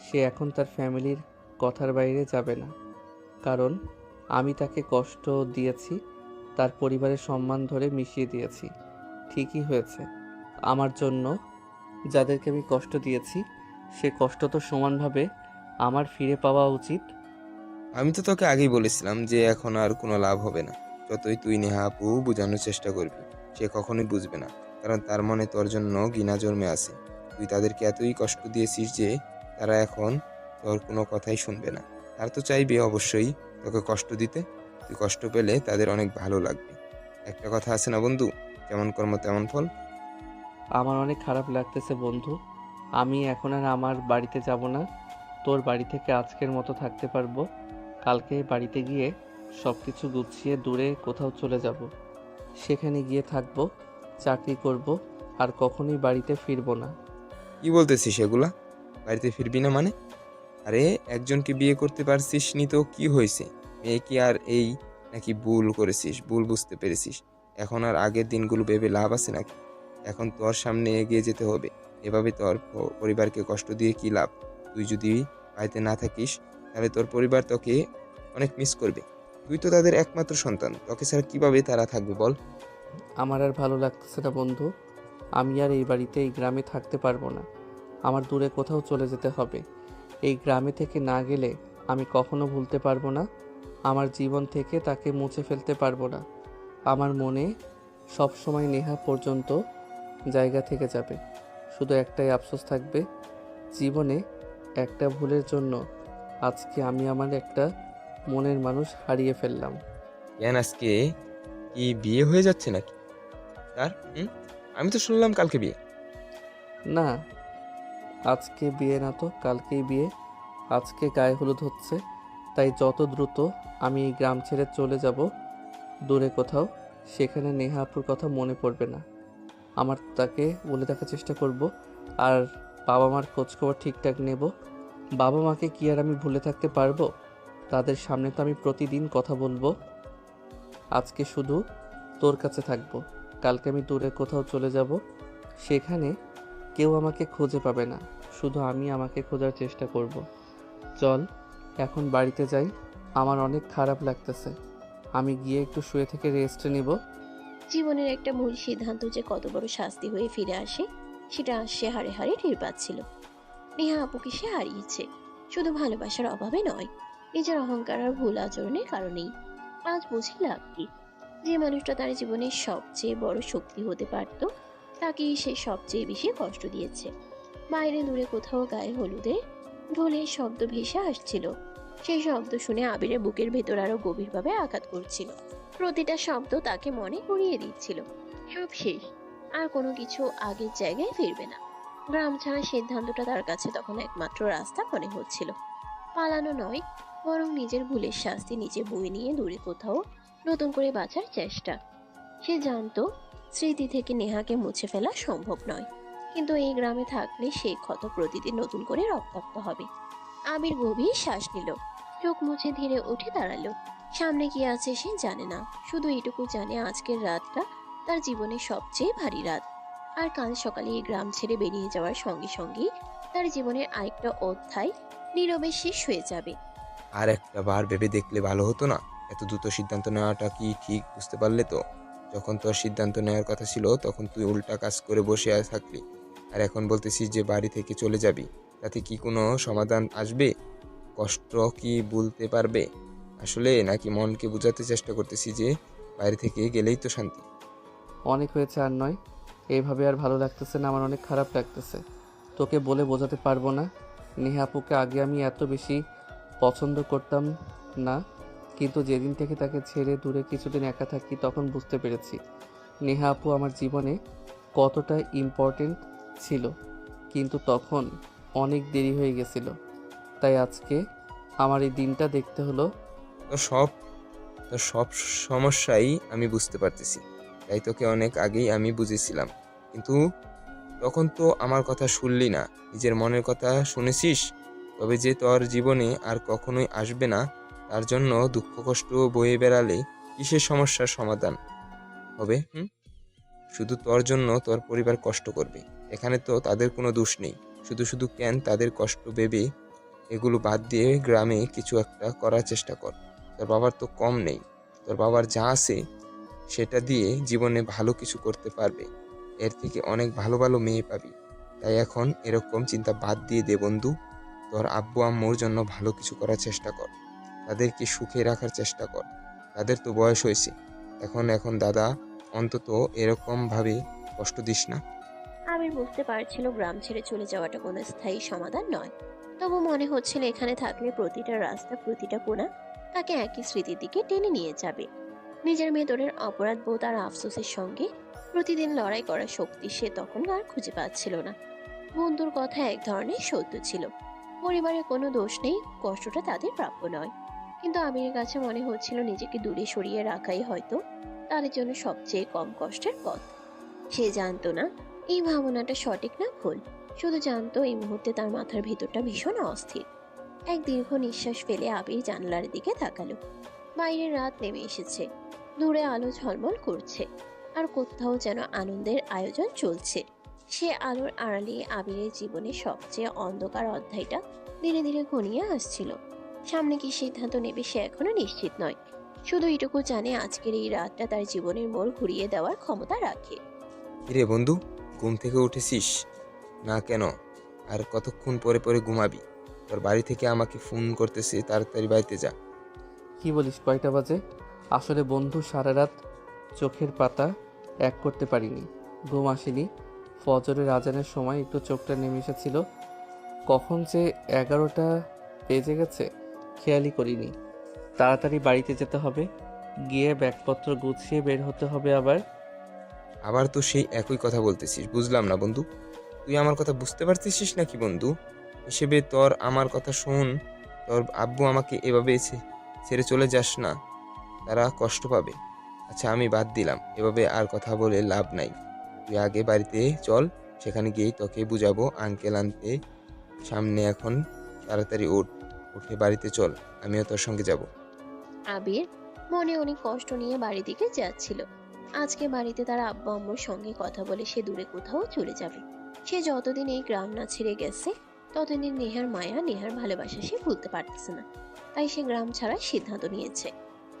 সে এখন তার ফ্যামিলির কথার বাইরে যাবে না, কারণ আমি তাকে কষ্ট দিয়েছি, তার পরিবারের সম্মান ধরে মিশিয়ে দিয়েছি। ঠিকই হয়েছে। আমার জন্য যাদেরকে আমি কষ্ট দিয়েছি সে কষ্ট তো সমানভাবে আমার ফিরে পাওয়া উচিত। আমি তো তোকে আগেই বলেছিলাম যে এখন আর কোনো লাভ হবে না। যতই তুই নেহা আপু বোঝানোর চেষ্টা করবি, সে কখনোই বুঝবে না। কারণ তার মনে তোর জন্য ঘৃণা জন্মে আছে। তুই তাদেরকে এতই কষ্ট দিয়েছিস যে তারা এখন তোর কোনো কথাই শুনবে না। তারা তো চাইবে অবশ্যই তোকে কষ্ট দিতে। তুই কষ্ট পেলে তাদের অনেক ভালো লাগবে। একটা কথা আছে না বন্ধু, যেমন কর্ম তেমন ফল। আমার অনেক খারাপ লাগতেছে বন্ধু। আমি এখন আর আমার বাড়িতে যাব না। তোর বাড়ি থেকে আজকের মতো থাকতে পারবো। কালকে বাড়িতে গিয়ে সব কিছু গুছিয়ে দূরে কোথাও চলে যাব। সেখানে গিয়ে থাকবো, চাকরি করব, আর কখনোই বাড়িতে ফিরবো না। কি বলতেছিস এগুলা? বাড়িতে ফিরবি না মানে? আরে একজনকে বিয়ে করতে পারছিস নি তো কি হয়েছে? মেয়ে কি আর এই নাকি ভুল করেছিস, ভুল বুঝতে পেরেছিস? এখন আর আগের দিনগুলো ভেবে লাভ আছে নাকি? এখন তোর সামনে এগিয়ে যেতে হবে। এভাবে তোর পরিবারকে কষ্ট দিয়ে কি লাভ? তুই যদি বাড়িতে না থাকিস তাহলে তোর পরিবার তোকে অনেক মিস করবে। তুই তো তাদের একমাত্র সন্তান, তোকে ছাড়া কিভাবে তারা থাকবে বল? আমার আর ভালো লাগতেছে না বন্ধু। আমি আর এই বাড়িতে, এই গ্রামে থাকতে পারবো না। আমার দূরে কোথাও চলে যেতে হবে। এই গ্রামে থেকে না গেলে আমি কখনো ভুলতে পারবো না। আমার জীবন থেকে তাকে মুছে ফেলতে পারবো না। আমার মনে সব সময় নেহা পর্যন্ত জায়গা থেকে যাবে। শুধু একটাই আফসোস থাকবে, জীবনে একটা ভুলের জন্য আজকে আমি আমার একটা মনের মানুষ হারিয়ে ফেললাম। কেন আজকে কি বিয়ে হয়ে যাচ্ছে নাকি তার? আমি তো শুনলাম কালকে বিয়ে। না, আজকে বিয়ে না তো কালকেই বিয়ে। আজকে গায়ে হলুদ হচ্ছে, তাই যত দ্রুত আমি এই গ্রাম ছেড়ে চলে যাব দূরে কোথাও, সেখানে নেহা আপুর কথা মনে পড়বে না। আমার তাকে বলে দেখার চেষ্টা করব, আর বাবা মার খোঁজখবর ঠিকঠাক নেব। বাবা মাকে কি আর আমি ভুলে থাকতে পারবো? তাদের সামনে তো আমি প্রতিদিন কথা বলবো। আজকে শুধু তোর কাছে থাকবো, কালকে আমি দূরে কোথাও চলে যাব। সেখানে কেউ আমাকে খুঁজে পাবে না, শুধু আমি আমাকে খোঁজার চেষ্টা করব। চল এখন বাড়িতে যাই, আমার অনেক খারাপ লাগতেছে। আমি গিয়ে একটু শুয়ে থেকে রেস্ট নিব। জীবনের একটা ভুল সিদ্ধান্ত যে কত বড় শাস্তি হয়ে ফিরে আসে, সেটা সে হাড়ে হাড়ে টের পাচ্ছিল। নেহা আপুকে সে হারিয়েছে, শুধু ভালোবাসার অভাবে নয়, নিজের অহংকার আর ভুল আচরণের কারণেই। আজ বুঝি লাভ কি, যে মানুষটা তার জীবনের সবচেয়ে বড় শক্তি হতে পারত, তাকেই সে সবচেয়ে বেশি কষ্ট দিয়েছে। বাইরে দূরে কোথাও গায়ে হলুদে ঢোলের শব্দ ভেসে আসছিল। সেই শব্দ শুনে আবিরের বুকের ভেতর আরো গভীরভাবে আঘাত করছিল। প্রতিটা শব্দ তাকে মনে করিয়ে দিচ্ছিল সব শেষ, আর কোনো কিছু আগের জায়গায় ফিরবে না। গ্রাম ছাড়ার সিদ্ধান্তটা তার কাছে তখন একমাত্র রাস্তা মনে হচ্ছিল। পালানো নয়, বরং নিজের ভুলের শাস্তি নিজে বয়ে নিয়ে দূরে কোথাও নতুন করে বাঁচার চেষ্টা। সে জানতো স্মৃতি থেকে নেহাকে মুছে ফেলা সম্ভব নয়, কিন্তু এই গ্রামে থাকলে সেই ক্ষত প্রতিদিন নতুন করে রক্তাক্ত হবে। আবির গভীর শ্বাস নিল, চোখ মুছে ধীরে উঠে দাঁড়ালো। সামনে কি আছে সে জানে না, শুধু এটুকু জানে আজকের রাতটা তার জীবনের সবচেয়ে ভারী রাত। আর কাল সকালে এই গ্রাম ছেড়ে বেরিয়ে যাওয়ার সঙ্গে সঙ্গেই তার জীবনের আরেকটা অধ্যায় নীরবে শেষ হয়ে যাবে। আর একটা বার ভেবে দেখলে ভালো হতো না? এত দ্রুত সিদ্ধান্ত নেওয়াটা কি ঠিক বুঝতে পারলে তো? যখন তোর সিদ্ধান্ত নেওয়ার কথা ছিল তখন তুই উল্টা কাজ করে বসে থাকলি, আর এখন বলতেছিস যে বাড়ি থেকে চলে যাবি। তাতে কি কোনো সমাধান আসবে? কষ্ট কি ভুলতে পারবে আসলে, নাকি মনকে বোঝাতে চেষ্টা করতেছি যে বাইরে থেকে গেলেই তো শান্তি? অনেক হয়েছে, আর নয়। এইভাবে আর ভালো লাগতেছে না, আমার অনেক খারাপ লাগতেছে। তোকে বলে বোঝাতে পারবো না। নেহা আপুকে আগে আমি এত বেশি পছন্দ করতাম না, কিন্তু যেদিন থেকে তাকে ছেড়ে দূরে কিছুদিন একা থাকি তখন বুঝতে পেরেছি নেহা আপু আমার জীবনে কতটা ইম্পর্টেন্ট ছিল। কিন্তু তখন অনেক দেরি হয়ে গেছিল, তাই আজকে আমার এই দিনটা দেখতে হলো। তোর সব তোর সব সমস্যাই আমি বুঝতে পারতেছি, তাই তোকে অনেক আগেই আমি বুঝেছিলাম। কিন্তু তখন তো আমার কথা শুনলি না, নিজের মনের কথা শুনেছিস। তবে যে তোর জীবনে আর কখনোই আসবে না, তার জন্য দুঃখ কষ্ট বয়ে বেড়ালে কিসের সমস্যার সমাধান হবে? শুধু তোর জন্য তোর পরিবার কষ্ট করবে। এখানে তো তাদের কোনো দোষ নেই। শুধু শুধু কেন তাদের কষ্ট ভেবে? এগুলো বাদ দিয়ে গ্রামে কিছু একটা করার চেষ্টা কর। তোর বাবার তো কম নেই, তোর বাবার যা আছে সেটা দিয়ে জীবনে ভালো কিছু করতে পারবে। এর থেকে অনেক ভালো ভালো মেয়ে পাবি। তাই এখন এরকম চিন্তা বাদ দিয়ে দে বন্ধু। তোর আব্বু আম্মুর জন্য ভালো কিছু করার চেষ্টা কর, তাদেরকে সুখে রাখার চেষ্টা কর। তাদের তো বয়স হয়েছে এখন, দাদা, অন্তত এরকম ভাবে কষ্ট দিস না। আবির বুঝতে পারছিল গ্রাম ছেড়ে চলে যাওয়াটা কোনো স্থায়ী সমাধান নয়, তবু মনে হচ্ছিল এখানে থাকলে প্রতিটা রাস্তা প্রতিটা কোণা তাকে একই স্মৃতির দিকে টেনে নিয়ে যাবে। নিজের ভেতরের অপরাধ বোধ আর আফসোসের সঙ্গে প্রতিদিন লড়াই করার শক্তি সে তখন আর খুঁজে পাচ্ছিল না। বন্ধুর কথা এক ধরনের সত্য ছিল, পরিবারের কোনো দোষ নেই, কষ্টটা তাদের প্রাপ্য নয়। কিন্তু আবিরের কাছে মনে হচ্ছিল নিজেকে দূরে সরিয়ে রাখাই হয়তো তাদের জন্য সবচেয়ে কম কষ্টের পথ। সে জানতো না এই ভাবনাটা সঠিক না ভুল, শুধু জানতো এই মুহূর্তে তার মাথার ভেতরটা ভীষণ অস্থির। এক দীর্ঘ নিঃশ্বাস ফেলে আবির জানলার দিকে তাকালো। বাইরের রাত নেমে এসেছে, দূরে আলো ঝলমল করছে, আর কোথাও যেন আনন্দের আয়োজন চলছে। সে আলোর আড়ালে আবিরের জীবনের সবচেয়ে অন্ধকার অধ্যায়টা ধীরে ধীরে ঘনিয়ে আসছিল। সামনে কি সিদ্ধান্ত নেবে সে এখনো নিশ্চিত নয়, শুধু এটুকু জানে আজকের এই রাতটা তার জীবনের মোড় ঘুরিয়ে দেওয়ার ক্ষমতা রাখে। কিরে বন্ধু, ঘুম থেকে উঠেছিস না কেন? আর কতক্ষণ পরে পরে ঘুমাবি? তোর বাড়ি থেকে আমাকে ফোন করতেছে, তাড়াতাড়ি বাড়িতে যা। কি বলিস, কয়টা বাজে? আসলে বন্ধু, সারা রাত চোখের পাতা এক করতে পারিনি, ঘুম আসেনি। ফজরের আজানের সময় একটু চোখটা নেমে এসেছিল, কখন যে 11টা বেজে গেছে খেয়ালই করিনি। তাড়াতাড়ি বাড়িতে যেতে হবে, গিয়ে ব্যাগপত্র গুছিয়ে বের হতে হবে। আবার তো সেই একই কথা বলতেছিস, বুঝলাম না বন্ধু। তুই আমার কথা বুঝতে পারতেছিস নাকি বন্ধু? হিসেবে তোর আমার কথা শোন। তোর আব্বু আমাকে এভাবে ছেড়ে চলে যাস না, তারা কষ্ট পাবে। আচ্ছা আমি বাদ দিলাম, এভাবে আর কথা বলে লাভ নাই। তুই আগে বাড়িতে চল, সেখানে গিয়েই তোকে বুঝাবো আঙ্কেল আনতে সামনে। এখন তাড়াতাড়ি উঠে বাড়িতে চল, আমিও তোর সঙ্গে যাব। আবির মনে অনেক কষ্ট নিয়ে বাড়ি দিকে যাচ্ছিল। আজকে বাড়িতে তার আব্বু আম্মুর সঙ্গে কথা বলে সে দূরে কোথাও চলে যাবে। সে যতদিন এই গ্রাম না ছেড়ে গেছে ততদিন নেহার মায়া, নেহার ভালোবাসা সে ভুলতে পারতেছে না। তাই সে গ্রাম ছাড়ার সিদ্ধান্ত নিয়েছে।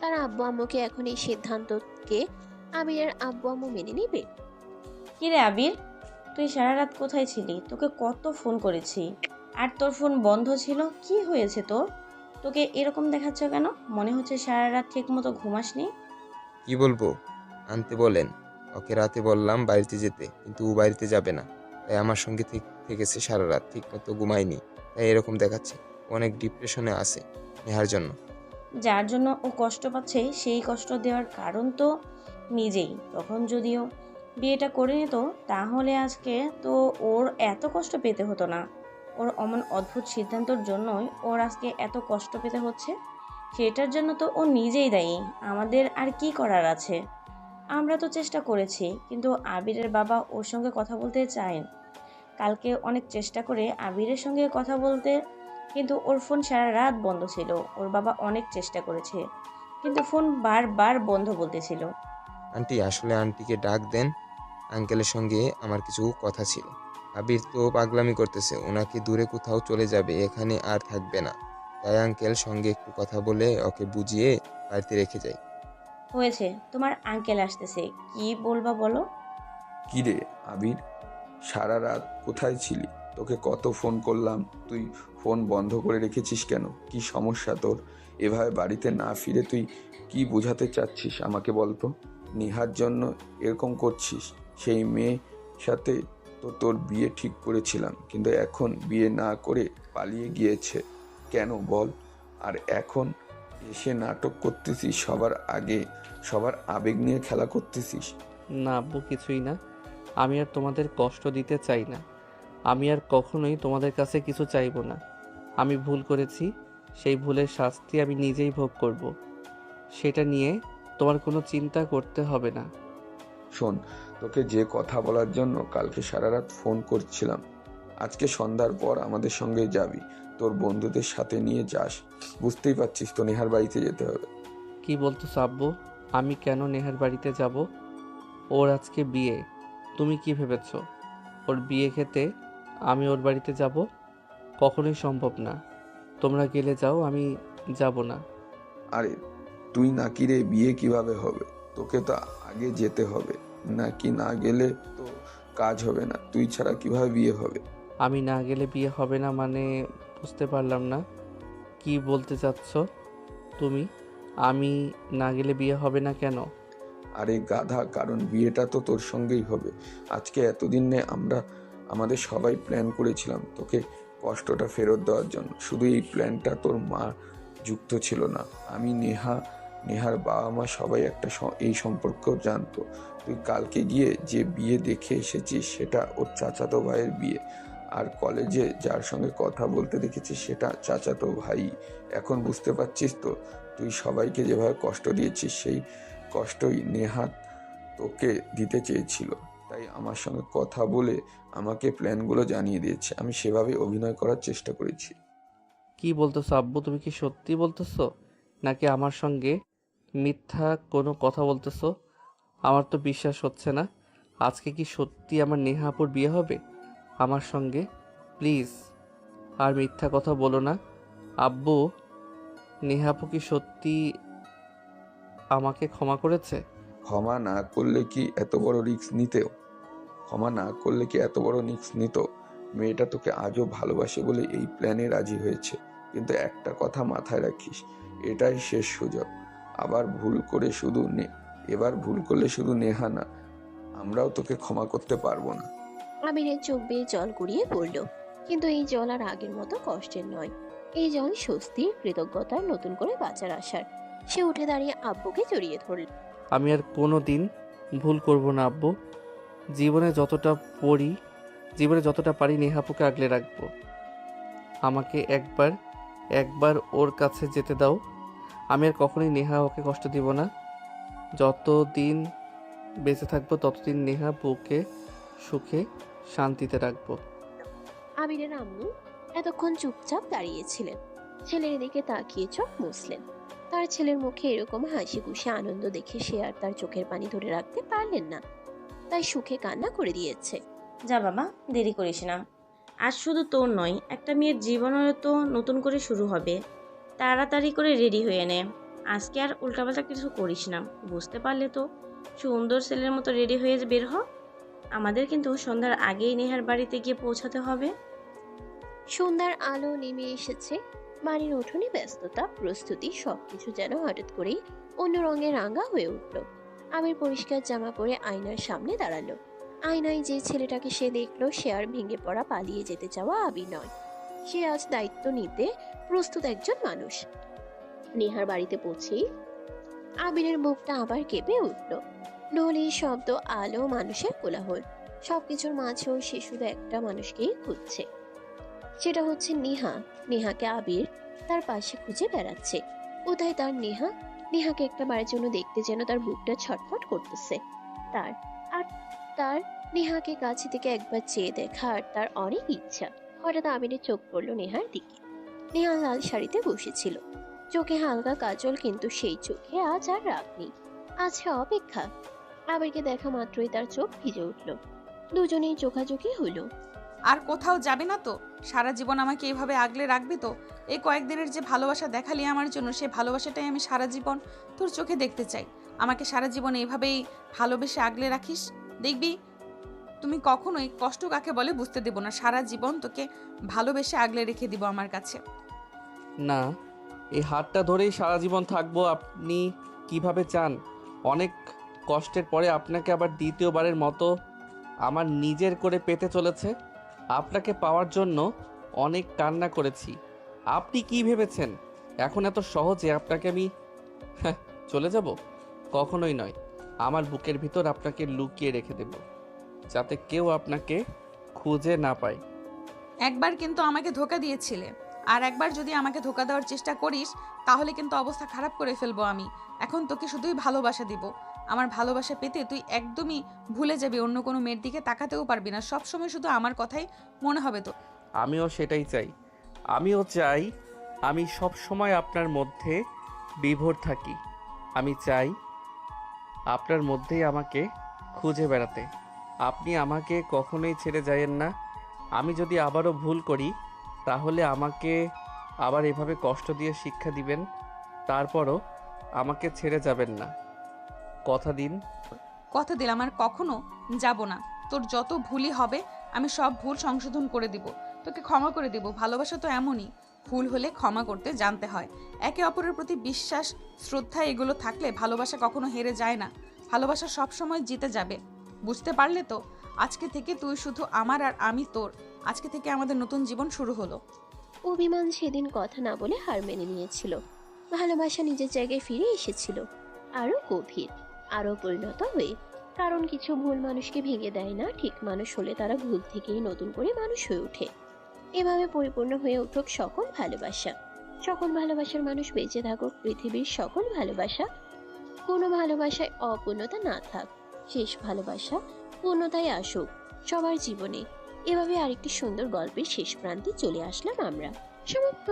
তার আব্বু আম্মুকে এখন এই সিদ্ধান্তকে আবিরের আব্বু আম্মু মেনে নিবে? কিরে আবির, তুই সারা রাত কোথায় ছিলি? তোকে কত ফোন করেছি, আর তোর ফোন বন্ধ ছিল। কি হয়েছে তোর? তোকে এরকম দেখাচ্ছ কেন? মনে হচ্ছে সারা রাত ঠিক মতো ঘুমাসনি। কি বলবো, আনতে বলেন। ওকে রাতে বললাম বাড়িতে যেতে, কিন্তু ও বাড়িতে যাবে না, তাই আমার সঙ্গে থেকেছে সারা রাত, ঠিকমতো ঘুমায়নি, তাই এরকম দেখাচ্ছে। ও অনেক ডিপ্রেশনে আছে নেহার জন্য। যার জন্য ও কষ্ট পাচ্ছে সেই কষ্ট দেওয়ার কারণ তো নিজেই। তখন যদিও বিয়েটা করে নিত তাহলে আজকে তো ওর এত কষ্ট পেতে হতো না। ওর অমন অদ্ভুত সিদ্ধান্তর জন্যই ওর আজকে এত কষ্ট পেতে হচ্ছে। সেটার জন্য তো ও নিজেই দায়ী। আমাদের আর কি করার আছে? আমরা তো চেষ্টা করেছি, কিন্তু আবিরের বাবা ওর সঙ্গে কথা বলতে চায়। কালকে অনেক চেষ্টা করে আবিরের সঙ্গে কথা বলতে, কিন্তু ওর ফোন সারা রাত বন্ধ ছিল। ওর বাবা অনেক চেষ্টা করেছে, কিন্তু ফোন বারবার বন্ধ বলতেছিল। আন্টি, আসলে আন্টিকে ডাক দেন, আঙ্কেলের সঙ্গে আমার কিছু কথা ছিল। আবির তো পাগলামি করতেছে, ওনাকে দূরে কোথাও চলে যাবে, এখানে আর থাকবে না। তাই আঙ্কেল সঙ্গে একটু কথা বলে ওকে বুঝিয়ে বাড়িতে রেখে যাই। হয়েছে, তোমার আঙ্কেল আসতেছে, কি বলবা বলো? কি রে আবির, সারা রাত কোথায় ছিলি? তোকে কত ফোন করলাম, তুই ফোন বন্ধ করে রেখেছিস কেন? কি সমস্যা তোর? এভাবে বাড়িতে না ফিরে তুই কি বোঝাতে চাচ্ছিস আমাকে বলতো? নেহার জন্য এরকম করছিস? সেই মেয়ে সাথে তো তোর বিয়ে ঠিক করেছিলাম, কিন্তু এখন বিয়ে না করে পালিয়ে গিয়েছে কেন বল? আর এখন এসে নাটক করতেছিস সবার আগে, সবার আবেগ নিয়ে খেলা করতেছিস। না আব্বু, কিছুই না। আমি আর তোমাদের কষ্ট দিতে চাই না। আমি আর কখনোই তোমাদের কাছে কিছু চাইবো না। আমি ভুল করেছি, সেই ভুলের শাস্তি আমি নিজেই ভোগ করব। সেটা নিয়ে তোমার কোনো চিন্তা করতে হবে না। শোন, তোকে যে কথা বলার জন্য কালকে সারা রাত ফোন করছিলাম, আজকে সন্ধ্যার পর আমাদের সঙ্গে যাবি, তোর বন্ধুদের সাথে নিয়ে যাস। বুঝতেই পারছিস তো নেহার বাড়িতে যেতে হবে। কি বলতেছো আব্বু? আমি কেন নেহার বাড়িতে যাব? ওর আজকে বিয়ে। তুমি কি ভেবেছো ওর বিয়ে খেতে আমি ওর বাড়িতে যাব? কখনোই সম্ভব না। তোমরা গেলে যাও, আমি যাব না। আরে তুই নাকি রে, বিয়ে কিভাবে হবে? তোকে তো আগে যেতে হবে, নাকি না গেলে তো কাজ হবে না। তুই ছাড়া কিভাবে বিয়ে হবে? আমি না গেলে বিয়ে হবে না মানে? বুঝতে পারলাম না, কি বলতে চাচ্ছ তুমি? আমি না গেলে বিয়ে হবে না কেন? আরে গাধা, কারণ বিয়েটা তো তোর সঙ্গেই হবে। আজকে এতদিনে আমরা আমাদের সবাই প্ল্যান করেছিলাম তোকে কষ্টটা ফেরত দেওয়ার জন্য। শুধু এই প্ল্যানটা তোর মা যুক্ত ছিল না, আমি, নেহার বাবা মা সবাই এই সম্পর্কেও জানতো। তুই কালকে গিয়ে যে বিয়ে দেখে এসেছিস সেটা ওর চাচাতো ভাইয়ের বিয়ে, আর কলেজে যার সঙ্গে কথা বলতে দেখেছিস সেটা চাচাতো ভাই। এখন বুঝতে পারছিস তো, তুই সবাইকে যেভাবে কষ্ট দিয়েছিস সেই কষ্টই নেহাত তোকে দিতে চেয়েছিল। তাই আমার সঙ্গে কথা বলে আমাকে প্ল্যানগুলো জানিয়ে দিয়েছে, আমি সেভাবে অভিনয় করার চেষ্টা করেছি। কি বলতেছো আব্বু? তুমি কি সত্যি বলতেছো নাকি আমার সঙ্গে মিথ্যা কোনো কথা বলতেছো? আমার তো বিশ্বাস হচ্ছে না। আজকে কি সত্যি আমার নেহা আপুর বিয়ে হবে আমার সঙ্গে? প্লিজ আর মিথ্যা কথা বলো না আব্বু। নেহা আপু কি সত্যি আমাকে ক্ষমা করেছে? ক্ষমা না করলে কি এত বড় রিস্ক নিতেও? ক্ষমা না করলে কি এত বড় রিস্ক নিত? মেয়েটা তোকে আজও ভালোবাসে বলে এই প্ল্যানে রাজি হয়েছে। কিন্তু একটা কথা মাথায় রাখিস, এটাই শেষ সুযোগ। আবার ভুল করে শুধু এবার ভুল করলে শুধু নেহা না, আমরাও তোকে ক্ষমা করতে পারবো না। আবিরের চোখ বেয়ে জল গড়িয়ে পড়ল, কিন্তু এই জল আর আগের মতো কষ্টের নয়। এই জল স্বস্তির, কৃতজ্ঞতার, নতুন করে বাঁচার আশার। সে উঠে দাঁড়িয়ে আব্বুকে জড়িয়ে ধরল। আমি আর কোনো দিন ভুল করব না আব্বু। জীবনে যতটা পড়ি, জীবনে যতটা পারি নেহাপুকে আগলে রাখবো। আমাকে একবার ওর কাছে যেতে দাও। আমি আর কখনোই নেহা ওকে কষ্ট দিব না। যতদিন বেঁচে থাকবো ততদিন নেহা বউকে সুখে শান্তিতে রাখবো। আবিরের আম্মু এতক্ষণ চুপচাপ দাঁড়িয়েছিলেন, ছেলের দিকে তাকিয়ে চোখ মুছলেন। তার ছেলের মুখে এরকম হাসি খুশি আনন্দ দেখে সে আর তার চোখের পানি ধরে রাখতে পারলেন না, তাই সুখে কান্না করে দিয়েছে। যা বাবা, দেরি করিস না। আজ শুধু তোর নয়, একটা মেয়ের জীবনেও তো নতুন করে শুরু হবে। তাড়াতাড়ি করে রেডি হয়ে নে। আজকে আর উল্টাপাল্টা কিছু করিস না, বুঝতে পারলে তো? সুন্দর ছেলের মতো রেডি হয়ে বের হ। আমাদের কিন্তু সন্ধ্যার আগেই নেহার বাড়িতে গিয়ে পৌঁছাতে হবে। সন্ধ্যার আলো নেমে এসেছে। বাড়ির উঠোনে ব্যস্ততা, প্রস্তুতি সবকিছু যেন হঠাৎ করেই অন্য রঙে রাঙা হয়ে উঠল। আবির পরিষ্কার জামা পরে আয়নার সামনে দাঁড়ালো। আয়নায় যে ছেলেটাকে সে দেখলো সে আর ভেঙে পড়া পালিয়ে যেতে চাওয়া আবির নয়। সে আজ দায়িত্ব নিতে প্রস্তুত একজন মানুষ। নেহার বাড়িতে পৌঁছেই আবিরের বুকটা আবার কেঁপে উঠল। নলি, শব্দ, আলো, মানুষের কোলাহল, সবকিছুর মাঝেও সে শুধু একটা মানুষকেই খুঁজছে। সেটা হচ্ছে নেহা। নেহাকে আবির তার পাশে খুঁজে বেড়াচ্ছে। কোথায় তার নেহা? নেহাকে একটা বারের জন্য দেখতে যেন তার বুকটা ছটফট করতেছে। তার আর তার নেহাকে কাছে থেকে একবার চেয়ে দেখার তার অনেক ইচ্ছা। হঠাৎ আবিরের চোখ পড়ল নেহার দিকে। নেহা লাল শাড়িতে বসেছিল, চোখে হালকা কাজল, কিন্তু সেই চোখে আজ আর রাগ নেই, আছে অপেক্ষা। আবিরকে দেখা মাত্রই তার চোখ ভিজে উঠল। দুজনেই চোখাচোখি হলো। আর কোথাও যাবে না তো? সারা জীবন আমাকে এইভাবে আগলে রাখবি তো? এই কয়েকদিনের যে ভালোবাসা দেখালি আমার জন্য, সেই ভালোবাসাটাই আমি সারা জীবন তোর চোখে দেখতে চাই। আমাকে সারা জীবন এইভাবেই ভালোবেসে আগলে রাখিস, দেখবি তুমি কখনোই কষ্ট কাকে বলে বুঝতে দেব না। সারা জীবন তোকে ভালোবেসে আগলে রেখে দিব আমার কাছে। না, এই হাতটা ধরেই সারা জীবন থাকবো আপনি কিভাবে চান? অনেক কষ্টের পরে আপনাকে আবার দ্বিতীয়বারের মতো আমার নিজের করে পেতে চলেছে। আপনাকে পাওয়ার জন্য অনেক কান্না করেছি। আপনি কি ভেবেছেন এখন এত সহজে আপনাকে আমি চলে যাব? কখনোই নয়। আমার বুকের ভিতর আপনাকে লুকিয়ে রেখে দেব, যাতে কেউ আপনাকে খুঁজে না পায়। একবার কিন্তু আমাকে ধোকা দিয়েছিলে, আর একবার যদি আমাকে ধোকা দেওয়ার চেষ্টা করিস তাহলে কিন্তু অবস্থা খারাপ করে ফেলবো আমি। এখন তোকে শুধুই ভালোবাসা দিব। আমার ভালোবাসা পেতে তুই একদমই ভুলে যাবি, অন্য কোনো মেয়ের দিকে তাকাতেও পারবি না। সব সময় শুধু আমার কথাই মনে হবে তো। আমিও সেটাই চাই। আমিও চাই আমি সব সময় আপনার মধ্যে বিভোর থাকি। আমি চাই আপনার মধ্যেই আমাকে খুঁজে বেড়াতে। আপনি আমাকে কখনোই ছেড়ে যায়েন না। আমি যদি আবারও ভুল করি তাহলে আমাকে আবার এভাবে কষ্ট দিয়ে শিক্ষা দিবেন, তারপরও আমাকে ছেড়ে যাবেন না। কথা দিন। কথা দিলাম আর কখনো যাব না। তোর যত ভুলই হবে আমি সব ভুল সংশোধন করে দিব, তোকে ক্ষমা করে দিব। ভালোবাসা তো এমনই, ভুল হলে ক্ষমা করতে জানতে হয়। একে অপরের প্রতি বিশ্বাস, শ্রদ্ধা এগুলো থাকলে ভালোবাসা কখনো হেরে যায় না। ভালোবাসা সব সময় জিতে যাবে, বুঝতে পারলে তো? আজকে থেকে তুই শুধু আমার আর আমি তোর। আজকে থেকে আমাদের নতুন জীবন শুরু হলো। অভিমান সেদিন কথা না বলে হার মেনে নিয়েছিল। ভালোবাসা নিজের জায়গায় ফিরে এসেছিল, আরো গভীর, আরো পরিণত হয়ে। কারণ কিছু ভুল মানুষকে ভেঙে দেয় না, ঠিক মানুষ হলে তারা ভুল থেকেই নতুন করে মানুষ হয়ে ওঠে। এভাবে পরিপূর্ণ হয়ে উঠুক সকল ভালোবাসা। সকল ভালোবাসার মানুষ বেঁচে থাকুক পৃথিবীর সকল ভালোবাসা। কোনো ভালোবাসায় অপূর্ণতা না থাক, শেষ ভালোবাসা পূর্ণতায় আসুক সবার জীবনে। এভাবে আরেকটি সুন্দর গল্পের শেষ প্রান্তে চলে আসলাম আমরা। সমাপ্ত।